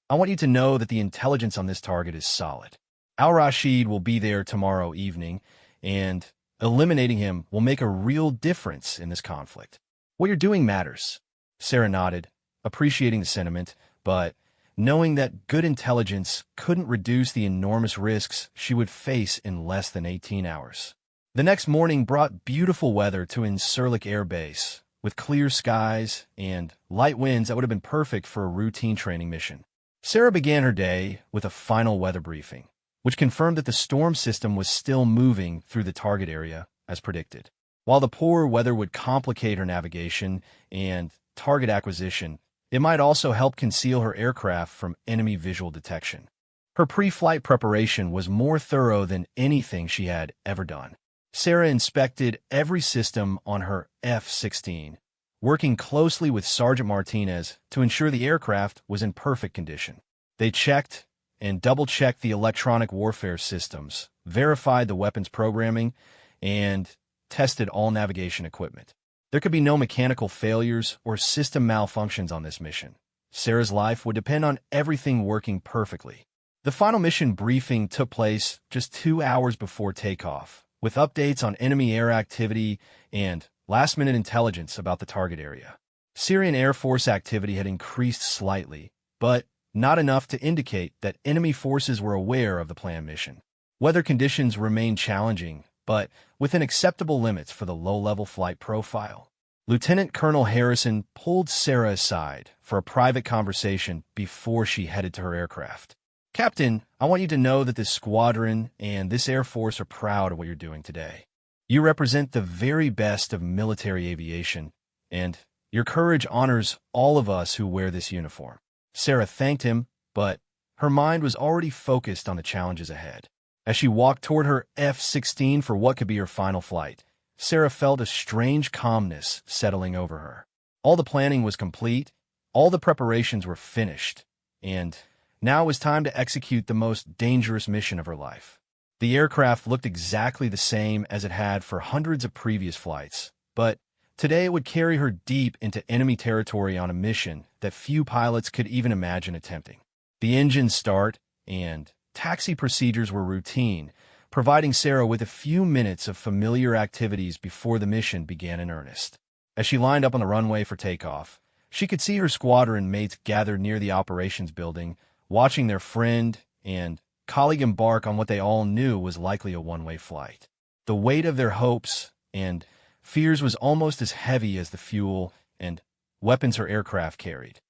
I want you to know that the intelligence on this target is solid. Al-Rashid will be there tomorrow evening, and eliminating him will make a real difference in this conflict. What you're doing matters." Sarah nodded, appreciating the sentiment, but knowing that good intelligence couldn't reduce the enormous risks she would face in less than 18 hours. The next morning brought beautiful weather to Incirlik Air Base, with clear skies and light winds that would have been perfect for a routine training mission. Sarah began her day with a final weather briefing, which confirmed that the storm system was still moving through the target area as predicted. While the poor weather would complicate her navigation and target acquisition, it might also help conceal her aircraft from enemy visual detection. Her pre-flight preparation was more thorough than anything she had ever done. Sarah inspected every system on her F-16, working closely with Sergeant Martinez to ensure the aircraft was in perfect condition. They checked and double-checked the electronic warfare systems, verified the weapons programming, and tested all navigation equipment. There could be no mechanical failures or system malfunctions on this mission. Sarah's life would depend on everything working perfectly. The final mission briefing took place just 2 hours before takeoff, with updates on enemy air activity and last-minute intelligence about the target area. Syrian Air Force activity had increased slightly, but not enough to indicate that enemy forces were aware of the planned mission. Weather conditions remained challenging, but within acceptable limits for the low-level flight profile. Lieutenant Colonel Harrison pulled Sarah aside for a private conversation before she headed to her aircraft. "Captain, I want you to know that this squadron and this Air Force are proud of what you're doing today. You represent the very best of military aviation, and your courage honors all of us who wear this uniform." Sarah thanked him, but her mind was already focused on the challenges ahead. As she walked toward her F-16 for what could be her final flight, Sarah felt a strange calmness settling over her. All the planning was complete, all the preparations were finished, and now it was time to execute the most dangerous mission of her life. The aircraft looked exactly the same as it had for hundreds of previous flights, but today it would carry her deep into enemy territory on a mission that few pilots could even imagine attempting. The engine start and taxi procedures were routine, providing Sarah with a few minutes of familiar activities before the mission began in earnest. As she lined up on the runway for takeoff, she could see her squadron mates gathered near the operations building, watching their friend and colleague embark on what they all knew was likely a one-way flight. The weight of their hopes and fears was almost as heavy as the fuel and weapons her aircraft carried.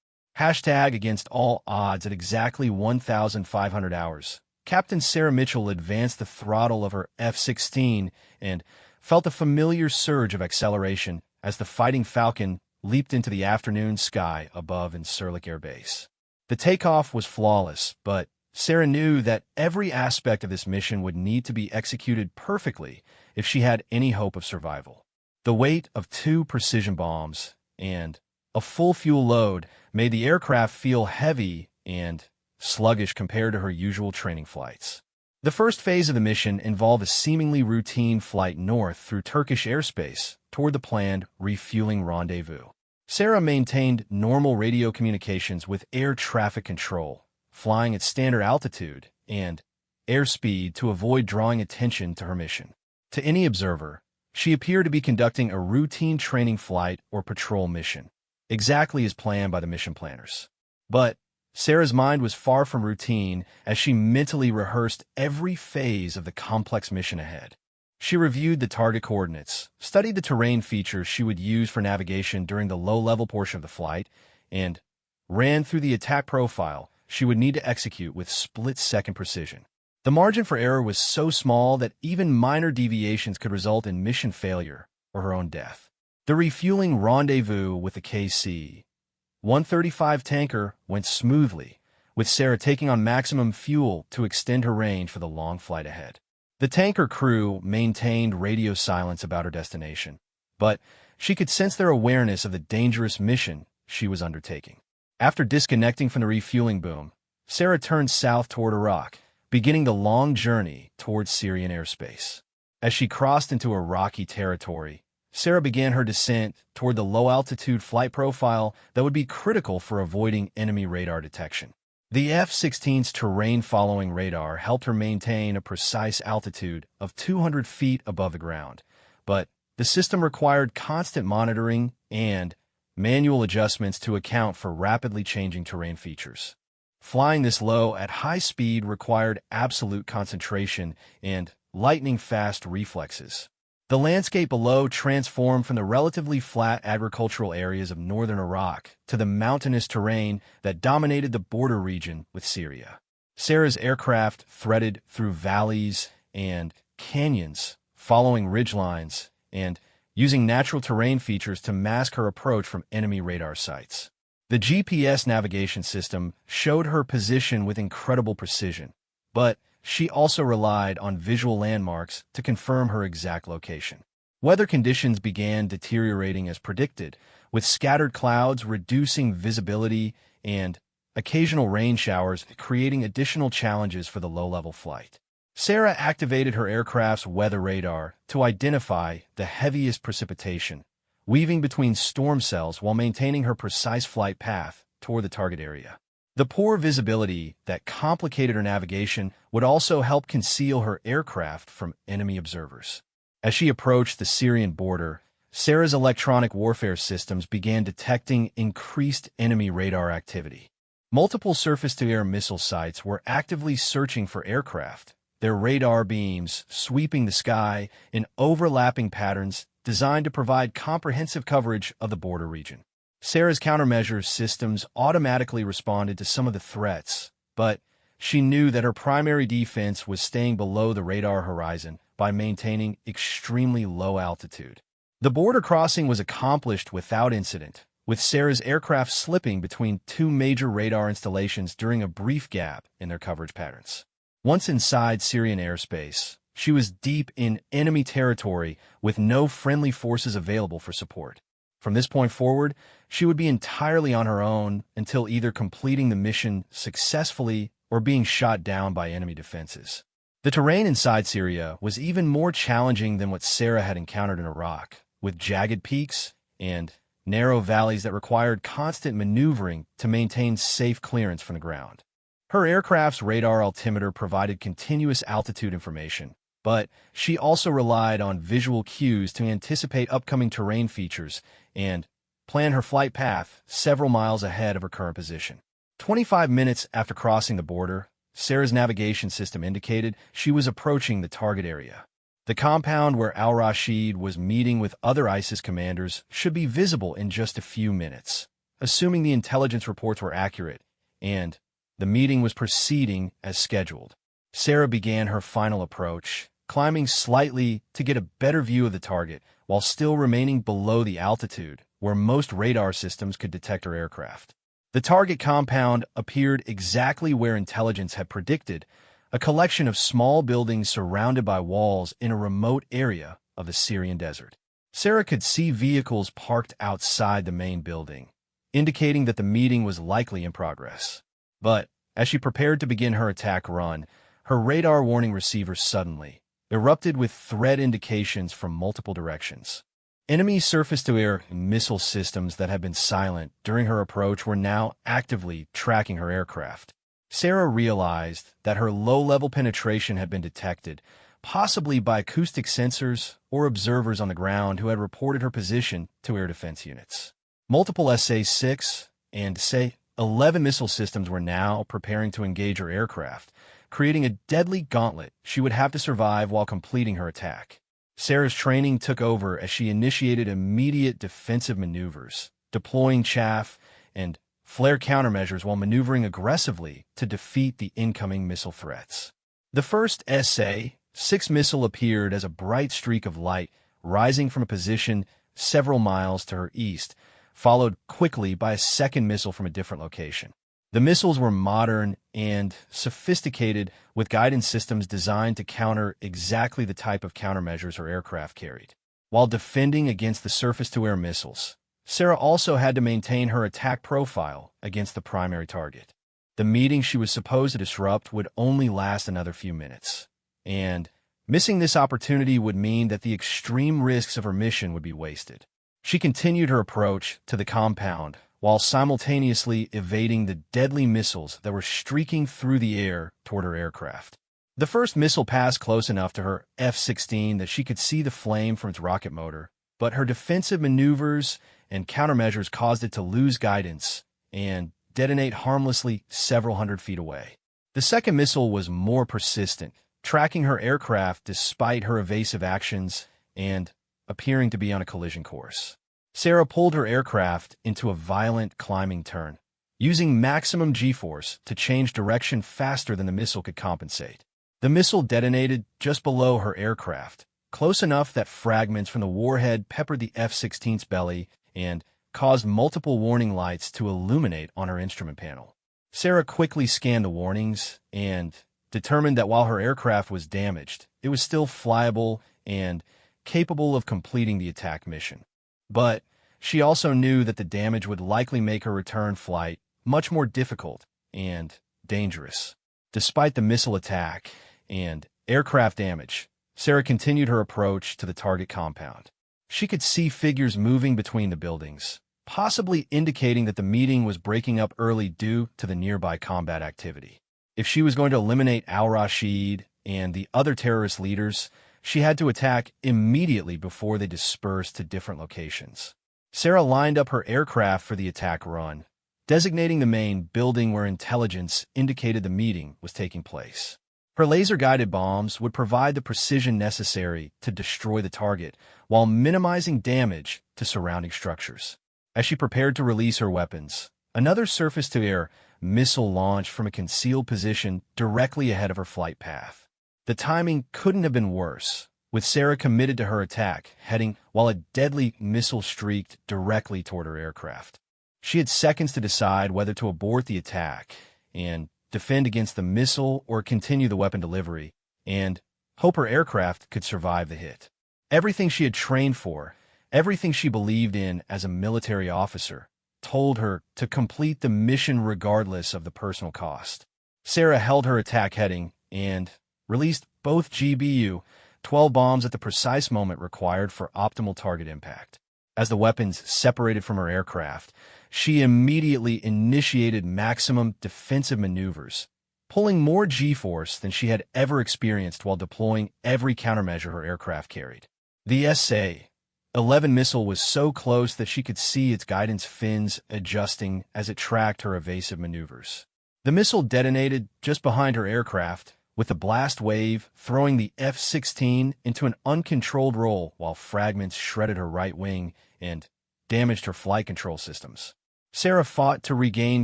Against all odds at exactly 1,500 hours, Captain Sarah Mitchell advanced the throttle of her F-16 and felt a familiar surge of acceleration as the Fighting Falcon leaped into the afternoon sky above Incirlik Air Base. The takeoff was flawless, but Sarah knew that every aspect of this mission would need to be executed perfectly if she had any hope of survival. The weight of 2 precision bombs and a full fuel load made the aircraft feel heavy and sluggish compared to her usual training flights. The first phase of the mission involved a seemingly routine flight north through Turkish airspace toward the planned refueling rendezvous. Sarah maintained normal radio communications with air traffic control, flying at standard altitude and airspeed to avoid drawing attention to her mission. To any observer, she appeared to be conducting a routine training flight or patrol mission, exactly as planned by the mission planners. But Sarah's mind was far from routine as she mentally rehearsed every phase of the complex mission ahead. She reviewed the target coordinates, studied the terrain features she would use for navigation during the low-level portion of the flight, and ran through the attack profile she would need to execute with split-second precision. The margin for error was so small that even minor deviations could result in mission failure or her own death. The refueling rendezvous with the KC-135 tanker went smoothly, with Sarah taking on maximum fuel to extend her range for the long flight ahead. The tanker crew maintained radio silence about her destination, but she could sense their awareness of the dangerous mission she was undertaking. After disconnecting from the refueling boom, Sarah turned south toward Iraq, beginning the long journey towards Syrian airspace. As she crossed into Iraqi territory, Sarah began her descent toward the low-altitude flight profile that would be critical for avoiding enemy radar detection. The F-16's terrain-following radar helped her maintain a precise altitude of 200 feet above the ground, but the system required constant monitoring and manual adjustments to account for rapidly changing terrain features. Flying this low at high speed required absolute concentration and lightning-fast reflexes. The landscape below transformed from the relatively flat agricultural areas of northern Iraq to the mountainous terrain that dominated the border region with Syria. Sarah's aircraft threaded through valleys and canyons, following ridgelines and using natural terrain features to mask her approach from enemy radar sites. The GPS navigation system showed her position with incredible precision, but she also relied on visual landmarks to confirm her exact location. Weather conditions began deteriorating as predicted, with scattered clouds reducing visibility and occasional rain showers creating additional challenges for the low-level flight. Sarah activated her aircraft's weather radar to identify the heaviest precipitation, weaving between storm cells while maintaining her precise flight path toward the target area. The poor visibility that complicated her navigation would also help conceal her aircraft from enemy observers. As she approached the Syrian border, Sarah's electronic warfare systems began detecting increased enemy radar activity. Multiple surface-to-air missile sites were actively searching for aircraft, their radar beams sweeping the sky in overlapping patterns designed to provide comprehensive coverage of the border region. Sarah's countermeasures systems automatically responded to some of the threats, but she knew that her primary defense was staying below the radar horizon by maintaining extremely low altitude. The border crossing was accomplished without incident, with Sarah's aircraft slipping between two major radar installations during a brief gap in their coverage patterns. Once inside Syrian airspace, she was deep in enemy territory with no friendly forces available for support. From this point forward, she would be entirely on her own until either completing the mission successfully or being shot down by enemy defenses. The terrain inside Syria was even more challenging than what Sarah had encountered in Iraq, with jagged peaks and narrow valleys that required constant maneuvering to maintain safe clearance from the ground. Her aircraft's radar altimeter provided continuous altitude information, but she also relied on visual cues to anticipate upcoming terrain features and plan her flight path several miles ahead of her current position. 25 minutes after crossing the border, Sarah's navigation system indicated she was approaching the target area. The compound where al-Rashid was meeting with other ISIS commanders should be visible in just a few minutes, assuming the intelligence reports were accurate, and the meeting was proceeding as scheduled. Sarah began her final approach, climbing slightly to get a better view of the target while still remaining below the altitude where most radar systems could detect her aircraft. The target compound appeared exactly where intelligence had predicted, a collection of small buildings surrounded by walls in a remote area of the Syrian desert. Sarah could see vehicles parked outside the main building, indicating that the meeting was likely in progress. But as she prepared to begin her attack run, her radar warning receiver suddenly erupted with threat indications from multiple directions. Enemy surface-to-air missile systems that had been silent during her approach were now actively tracking her aircraft. Sarah realized that her low-level penetration had been detected, possibly by acoustic sensors or observers on the ground who had reported her position to air defense units. Multiple SA-6 and SA 11 missile systems were now preparing to engage her aircraft, creating a deadly gauntlet she would have to survive while completing her attack. Sarah's training took over as she initiated immediate defensive maneuvers, deploying chaff and flare countermeasures while maneuvering aggressively to defeat the incoming missile threats. The first SA-6 missile appeared as a bright streak of light rising from a position several miles to her east, followed quickly by a second missile from a different location. The missiles were modern and sophisticated, with guidance systems designed to counter exactly the type of countermeasures her aircraft carried. While defending against the surface-to-air missiles, Sarah also had to maintain her attack profile against the primary target. The meeting she was supposed to disrupt would only last another few minutes, and missing this opportunity would mean that the extreme risks of her mission would be wasted. She continued her approach to the compound while simultaneously evading the deadly missiles that were streaking through the air toward her aircraft. The first missile passed close enough to her F-16 that she could see the flame from its rocket motor, but her defensive maneuvers and countermeasures caused it to lose guidance and detonate harmlessly several hundred feet away. The second missile was more persistent, tracking her aircraft despite her evasive actions and appearing to be on a collision course. Sarah pulled her aircraft into a violent climbing turn, using maximum G-force to change direction faster than the missile could compensate. The missile detonated just below her aircraft, close enough that fragments from the warhead peppered the F-16's belly and caused multiple warning lights to illuminate on her instrument panel. Sarah quickly scanned the warnings and determined that while her aircraft was damaged, it was still flyable and capable of completing the attack mission. But she also knew that the damage would likely make her return flight much more difficult and dangerous. Despite the missile attack and aircraft damage, Sarah continued her approach to the target compound. She could see figures moving between the buildings, possibly indicating that the meeting was breaking up early due to the nearby combat activity. If she was going to eliminate al-Rashid and the other terrorist leaders, she had to attack immediately before they dispersed to different locations. Sarah lined up her aircraft for the attack run, designating the main building where intelligence indicated the meeting was taking place. Her laser-guided bombs would provide the precision necessary to destroy the target while minimizing damage to surrounding structures. As she prepared to release her weapons, another surface-to-air missile launched from a concealed position directly ahead of her flight path. The timing couldn't have been worse, with Sarah committed to her attack, heading while a deadly missile streaked directly toward her aircraft. She had seconds to decide whether to abort the attack and defend against the missile or continue the weapon delivery and hope her aircraft could survive the hit. Everything she had trained for, everything she believed in as a military officer, told her to complete the mission regardless of the personal cost. Sarah held her attack heading and released both GBU-12 bombs at the precise moment required for optimal target impact. As the weapons separated from her aircraft, she immediately initiated maximum defensive maneuvers, pulling more G-force than she had ever experienced while deploying every countermeasure her aircraft carried. The SA-11 missile was so close that she could see its guidance fins adjusting as it tracked her evasive maneuvers. The missile detonated just behind her aircraft, with the blast wave throwing the F-16 into an uncontrolled roll while fragments shredded her right wing and damaged her flight control systems. Sarah fought to regain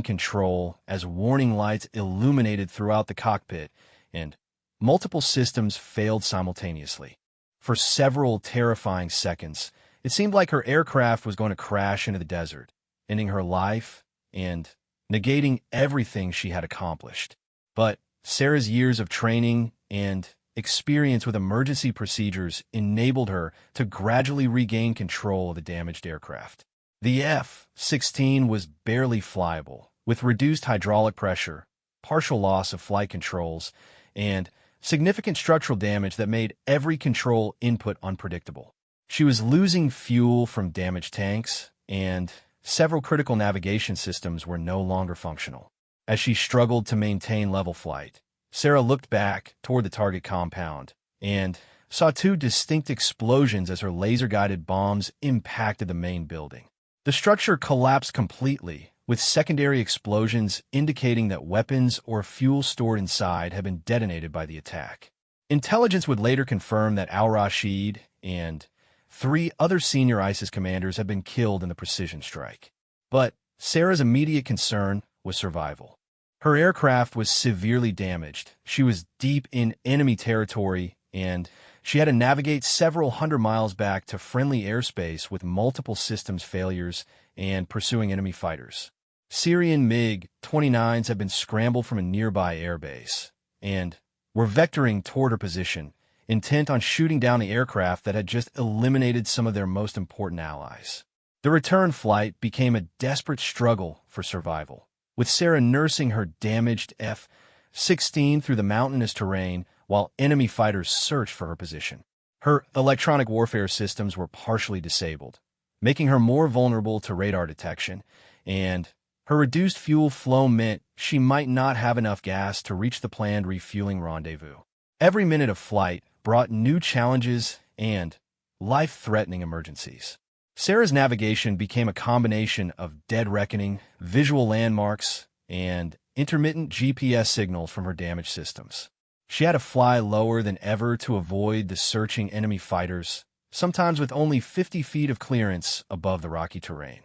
control as warning lights illuminated throughout the cockpit and multiple systems failed simultaneously. For several terrifying seconds, it seemed like her aircraft was going to crash into the desert, ending her life and negating everything she had accomplished. But Sarah's years of training and experience with emergency procedures enabled her to gradually regain control of the damaged aircraft. The F-16 was barely flyable, with reduced hydraulic pressure, partial loss of flight controls, and significant structural damage that made every control input unpredictable. She was losing fuel from damaged tanks, and several critical navigation systems were no longer functional. As she struggled to maintain level flight, Sarah looked back toward the target compound and saw two distinct explosions as her laser-guided bombs impacted the main building. The structure collapsed completely, with secondary explosions indicating that weapons or fuel stored inside had been detonated by the attack. Intelligence would later confirm that al-Rashid and 3 other senior ISIS commanders had been killed in the precision strike. But Sarah's immediate concern was survival. Her aircraft was severely damaged. She was deep in enemy territory, and she had to navigate several hundred miles back to friendly airspace with multiple systems failures and pursuing enemy fighters. Syrian MiG-29s had been scrambled from a nearby airbase and were vectoring toward her position, intent on shooting down the aircraft that had just eliminated some of their most important allies. The return flight became a desperate struggle for survival, with Sarah nursing her damaged F-16 through the mountainous terrain while enemy fighters searched for her position. Her electronic warfare systems were partially disabled, making her more vulnerable to radar detection, and her reduced fuel flow meant she might not have enough gas to reach the planned refueling rendezvous. Every minute of flight brought new challenges and life-threatening emergencies. Sarah's navigation became a combination of dead reckoning, visual landmarks, and intermittent GPS signals from her damaged systems. She had to fly lower than ever to avoid the searching enemy fighters, sometimes with only 50 feet of clearance above the rocky terrain.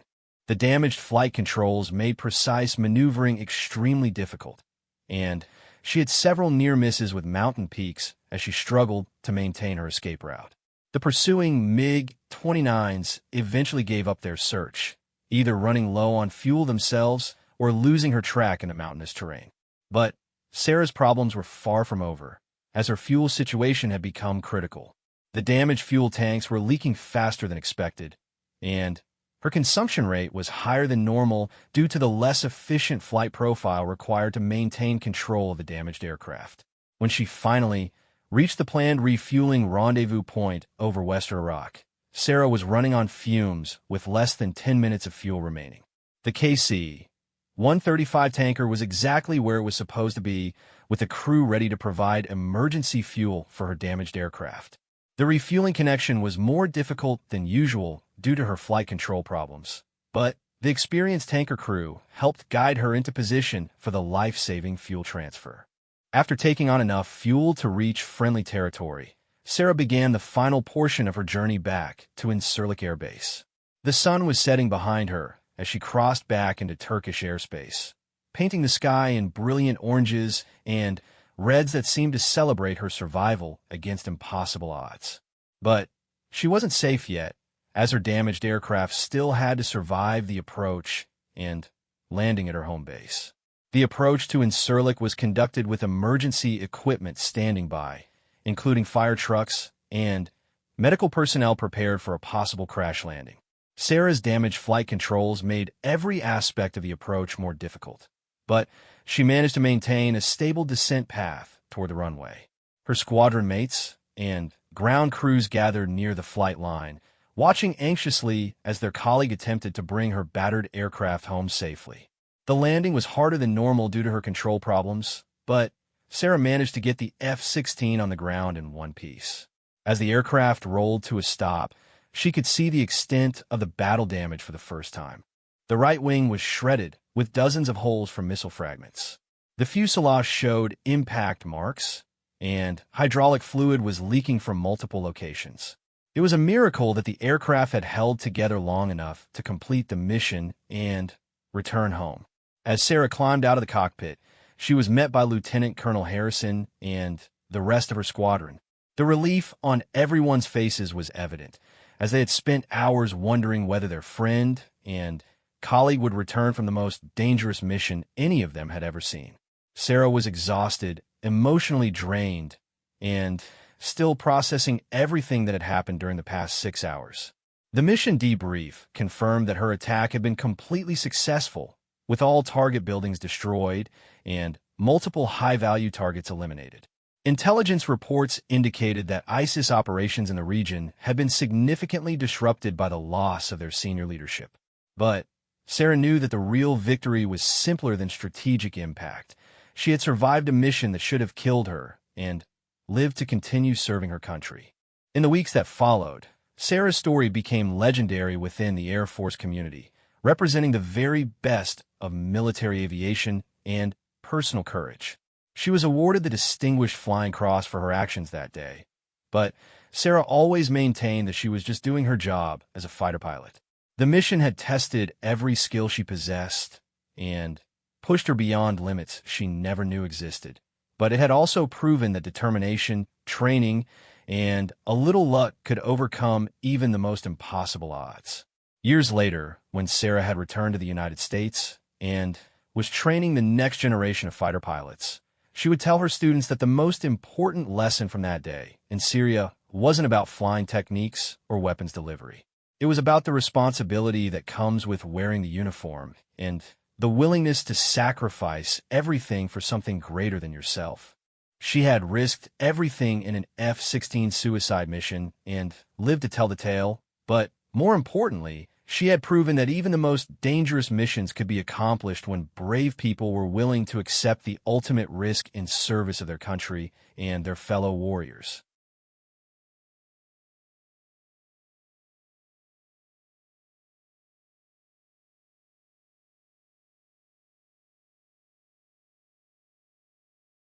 The damaged flight controls made precise maneuvering extremely difficult, and she had several near misses with mountain peaks as she struggled to maintain her escape route. The pursuing MiG-29s eventually gave up their search, either running low on fuel themselves or losing her track in the mountainous terrain. But Sarah's problems were far from over, as her fuel situation had become critical. The damaged fuel tanks were leaking faster than expected, and her consumption rate was higher than normal due to the less efficient flight profile required to maintain control of the damaged aircraft. When she finally reached the planned refueling rendezvous point over Western Iraq, Sarah was running on fumes with less than 10 minutes of fuel remaining. The KC-135 tanker was exactly where it was supposed to be, with the crew ready to provide emergency fuel for her damaged aircraft. The refueling connection was more difficult than usual due to her flight control problems, but the experienced tanker crew helped guide her into position for the life-saving fuel transfer. After taking on enough fuel to reach friendly territory, Sarah began the final portion of her journey back to Incirlik Air Base. The sun was setting behind her as she crossed back into Turkish airspace, painting the sky in brilliant oranges and reds that seemed to celebrate her survival against impossible odds. But she wasn't safe yet, as her damaged aircraft still had to survive the approach and landing at her home base. The approach to Incirlik was conducted with emergency equipment standing by, including fire trucks and medical personnel prepared for a possible crash landing. Sarah's damaged flight controls made every aspect of the approach more difficult, but she managed to maintain a stable descent path toward the runway. Her squadron mates and ground crews gathered near the flight line, watching anxiously as their colleague attempted to bring her battered aircraft home safely. The landing was harder than normal due to her control problems, but Sarah managed to get the F-16 on the ground in one piece. As the aircraft rolled to a stop, she could see the extent of the battle damage for the first time. The right wing was shredded, with dozens of holes from missile fragments. The fuselage showed impact marks, and hydraulic fluid was leaking from multiple locations. It was a miracle that the aircraft had held together long enough to complete the mission and return home. As Sarah climbed out of the cockpit, she was met by Lieutenant Colonel Harrison and the rest of her squadron. The relief on everyone's faces was evident, as they had spent hours wondering whether their friend and colleague would return from the most dangerous mission any of them had ever seen. Sarah was exhausted, emotionally drained, and still processing everything that had happened during the past 6 hours. The mission debrief confirmed that her attack had been completely successful, with all target buildings destroyed and multiple high-value targets eliminated. Intelligence reports indicated that ISIS operations in the region had been significantly disrupted by the loss of their senior leadership. But Sarah knew that the real victory was simpler than strategic impact. She had survived a mission that should have killed her and lived to continue serving her country. In the weeks that followed, Sarah's story became legendary within the Air Force community, representing the very best of military aviation and personal courage. She was awarded the Distinguished Flying Cross for her actions that day, but Sarah always maintained that she was just doing her job as a fighter pilot. The mission had tested every skill she possessed and pushed her beyond limits she never knew existed. But it had also proven that determination, training, and a little luck could overcome even the most impossible odds. Years later, when Sarah had returned to the United States and was training the next generation of fighter pilots, she would tell her students that the most important lesson from that day in Syria wasn't about flying techniques or weapons delivery. It was about the responsibility that comes with wearing the uniform and the willingness to sacrifice everything for something greater than yourself. She had risked everything in an F-16 suicide mission and lived to tell the tale, but more importantly, she had proven that even the most dangerous missions could be accomplished when brave people were willing to accept the ultimate risk in service of their country and their fellow warriors.